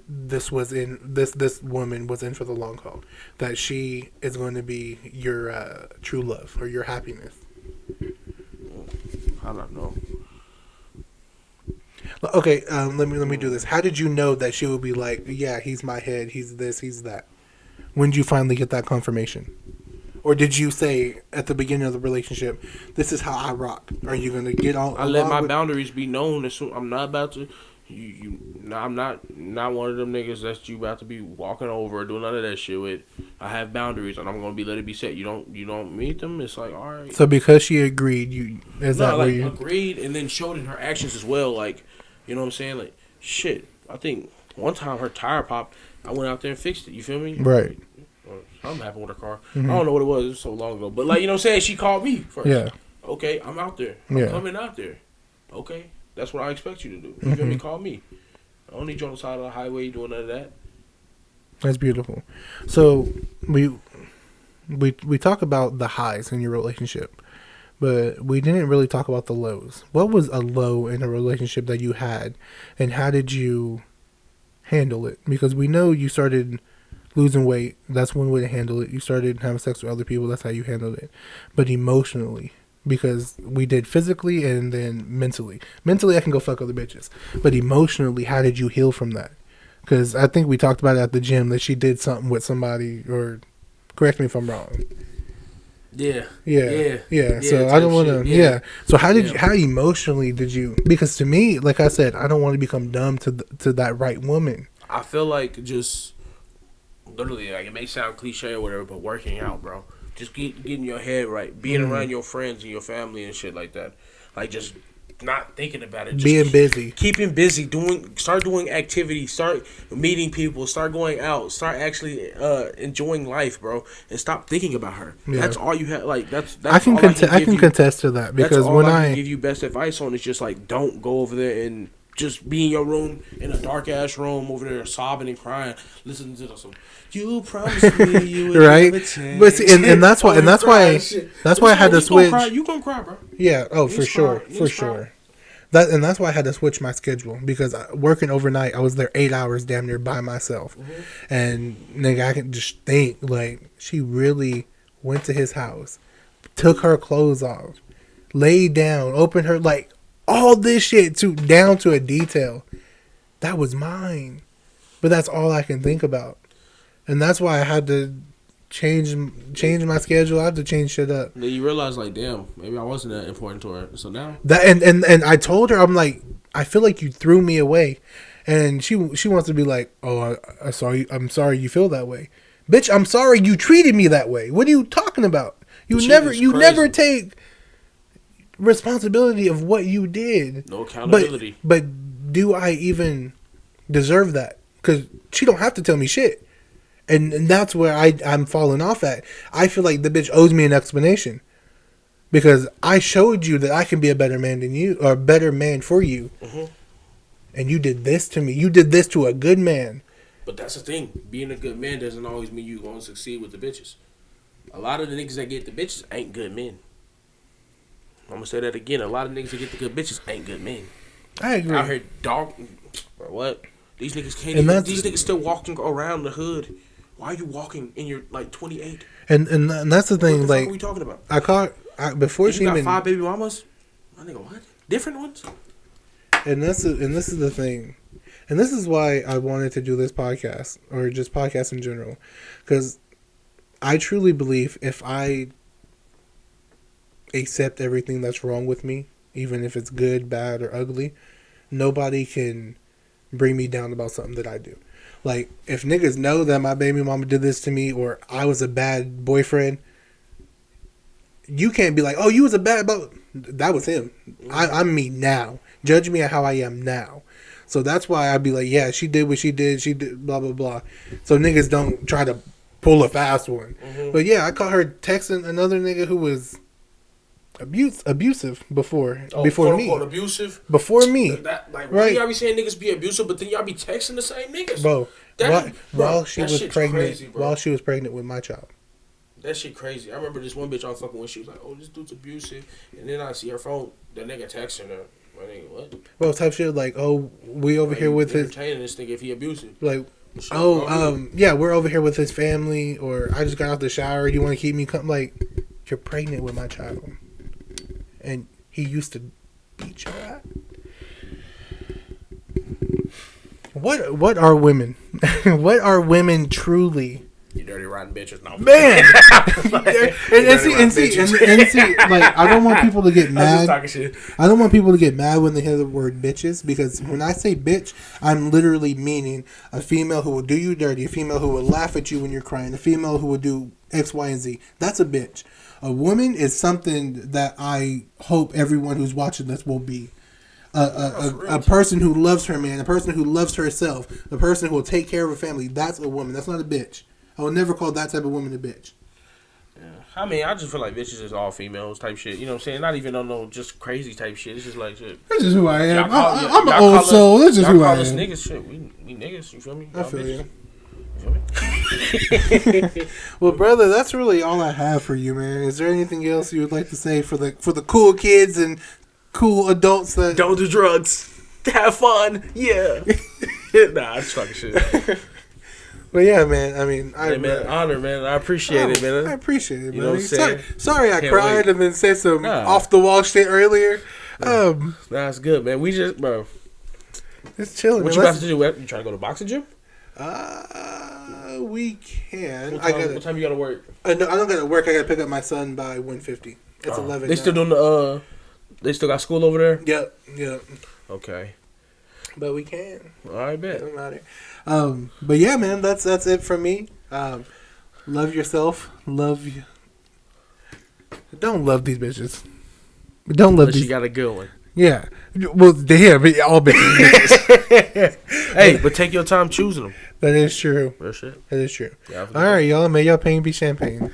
this woman was in for the long haul, that she is going to be your true love or your happiness? I don't know. Okay, let me do this. How did you know that she would be like, yeah, he's my head, he's this, he's that? When did you finally get that confirmation? Or did you say at the beginning of the relationship, this is how I rock? Are you gonna get all? I let my boundaries be known. As soon, I'm not about to. I'm not one of them niggas that you about to be walking over or doing none of that shit with. I have boundaries and I'm gonna let it be set. You don't meet them. It's like all right. So because she agreed, agreed and then showed in her actions as well. Like, you know what I'm saying? Like shit. I think one time her tire popped. I went out there and fixed it. You feel me? Right. Something happened with her car. Mm-hmm. I don't know what it was. It was so long ago. But like, you know what I'm saying? She called me first. Yeah. Okay, I'm out there. I'm coming out there. Okay. That's what I expect you to do. You feel me? Call me. I don't need you on the side of the highway doing none of that. That's beautiful. So we talk about the highs in your relationship, but we didn't really talk about the lows. What was a low in a relationship that you had, and how did you handle it? Because we know you started losing weight. That's one way to handle it. You started having sex with other people. That's how you handled it. But emotionally, because we did physically and then mentally. Mentally, I can go fuck other bitches. But emotionally, how did you heal from that? Because I think we talked about it at the gym that she did something with somebody, or correct me if I'm wrong. Yeah. So I don't want to. Yeah. So how emotionally did you? Because to me, like I said, I don't want to become dumb to that right woman. I feel like just literally, like it may sound cliche or whatever, but working out, bro. Just getting your head right, being around your friends and your family and shit like that. Like just not thinking about it. Just being busy. Keeping busy. Start doing activities. Start meeting people. Start going out. Start actually enjoying life, bro. And stop thinking about her. Yeah. That's all you have. Like that's I can contest to that, because that's all when I can give you best advice on is just like don't go over there and just be in your room, in a dark ass room over there sobbing and crying, listening to some "You promised me you would right. never change." But see, and that's why I had to switch. You gonna cry, bro? Yeah. Oh, for sure. That's why I had to switch my schedule, because working overnight, I was there 8 hours damn near by myself, and nigga, I can just think like she really went to his house, took her clothes off, laid down, opened her like. All this shit down to a detail. That was mine. But that's all I can think about. And that's why I had to change my schedule. I had to change shit up. Then you realize like, damn, maybe I wasn't that important to her. So now that and I told her, I'm like, I feel like you threw me away. And she wants to be like, "Oh, I'm sorry you feel that way." Bitch, I'm sorry you treated me that way. What are you talking about? You never take responsibility of what you did. No accountability. But do I even deserve that? Because she don't have to tell me shit. And that's where I'm falling off at. I feel like the bitch owes me an explanation. Because I showed you that I can be a better man than you, or a better man for you. And you did this to me. You did this to a good man. But that's the thing. Being a good man doesn't always mean you're going to succeed with the bitches. A lot of the niggas that get the bitches ain't good men. I'm going to say that again. A lot of niggas that get the good bitches ain't good men. I agree. Out here, dog. Or what? These niggas can't even. These niggas still walking around the hood. Why are you walking in your, like, 28? And that's the thing. What the like, fuck are we talking about? Before she got 5 baby mamas? My nigga, what? Different ones? And this is the thing. And this is why I wanted to do this podcast, or just podcasts in general. Because I truly believe if I accept everything that's wrong with me, even if it's good, bad, or ugly, nobody can bring me down about something that I do. Like, if niggas know that my baby mama did this to me, or I was a bad boyfriend, you can't be like, oh, you was a bad that was him. I'm me now. Judge me at how I am now. So that's why I'd be like, yeah, she did what she did. She did blah, blah, blah. So niggas don't try to pull a fast one. Mm-hmm. But yeah, I caught her texting another nigga who was abusive before me. Abusive? Before me. Like, why y'all be saying niggas be abusive, but then y'all be texting the same niggas? Bro, while she was pregnant, crazy, while she was pregnant with my child. That shit crazy. I remember this one bitch I was fucking with. She was like, "Oh, this dude's abusive," and then I see her phone. That nigga texting her. My nigga, what? Well, type shit like, "Oh, we over here with his." Entertaining this nigga if he abusive. Like, yeah, we're over here with his family, or I just got out the shower. You want to keep me? Like, you're pregnant with my child, and he used to beat your ass. What are women? What are women truly? You dirty rotten bitches, no man. and see, like, I don't want people to get mad. I don't want people to get mad when they hear the word bitches, because when I say bitch, I'm literally meaning a female who will do you dirty, a female who will laugh at you when you're crying, a female who will do X, Y, and Z. That's a bitch. A woman is something that I hope everyone who's watching this will be. A person who loves her man, a person who loves herself, a person who will take care of her family. That's a woman. That's not a bitch. I would never call that type of woman a bitch. Yeah. I mean, I just feel like bitches is all females type shit. You know what I'm saying? Not even on no just crazy type shit. It's just like shit. That's just who I am. I'm an old soul. That's just who I am. Us niggas shit. We niggas. You feel me? I feel you. You feel me? Well, brother, that's really all I have for you, man. Is there anything else you would like to say for the cool kids and cool adults that don't do drugs? Have fun. Yeah. Nah, I'm just talking shit. But yeah, man. I mean, honor, man. I appreciate it, man. I appreciate it, man. You know what I'm saying? Sorry, I cried and then said some off the wall shit earlier. That's good, man. We just, bro. It's chilling. What you about to do? You trying to go to boxing gym? We can. What time you gotta work? No, I don't gotta work. I gotta pick up my son by 1:50. It's 11. They still doing the. They still got school over there. Yep. Okay. But we can. All right, bet. Doesn't matter. But yeah, man, that's it from me. Love yourself. Love you. Don't love these bitches. Don't love these. She got a good one. Yeah. Well, but all bitches. Hey, but take your time choosing them. That is true. Real shit. That is true. Yeah, all right, y'all. May y'all pain be champagne.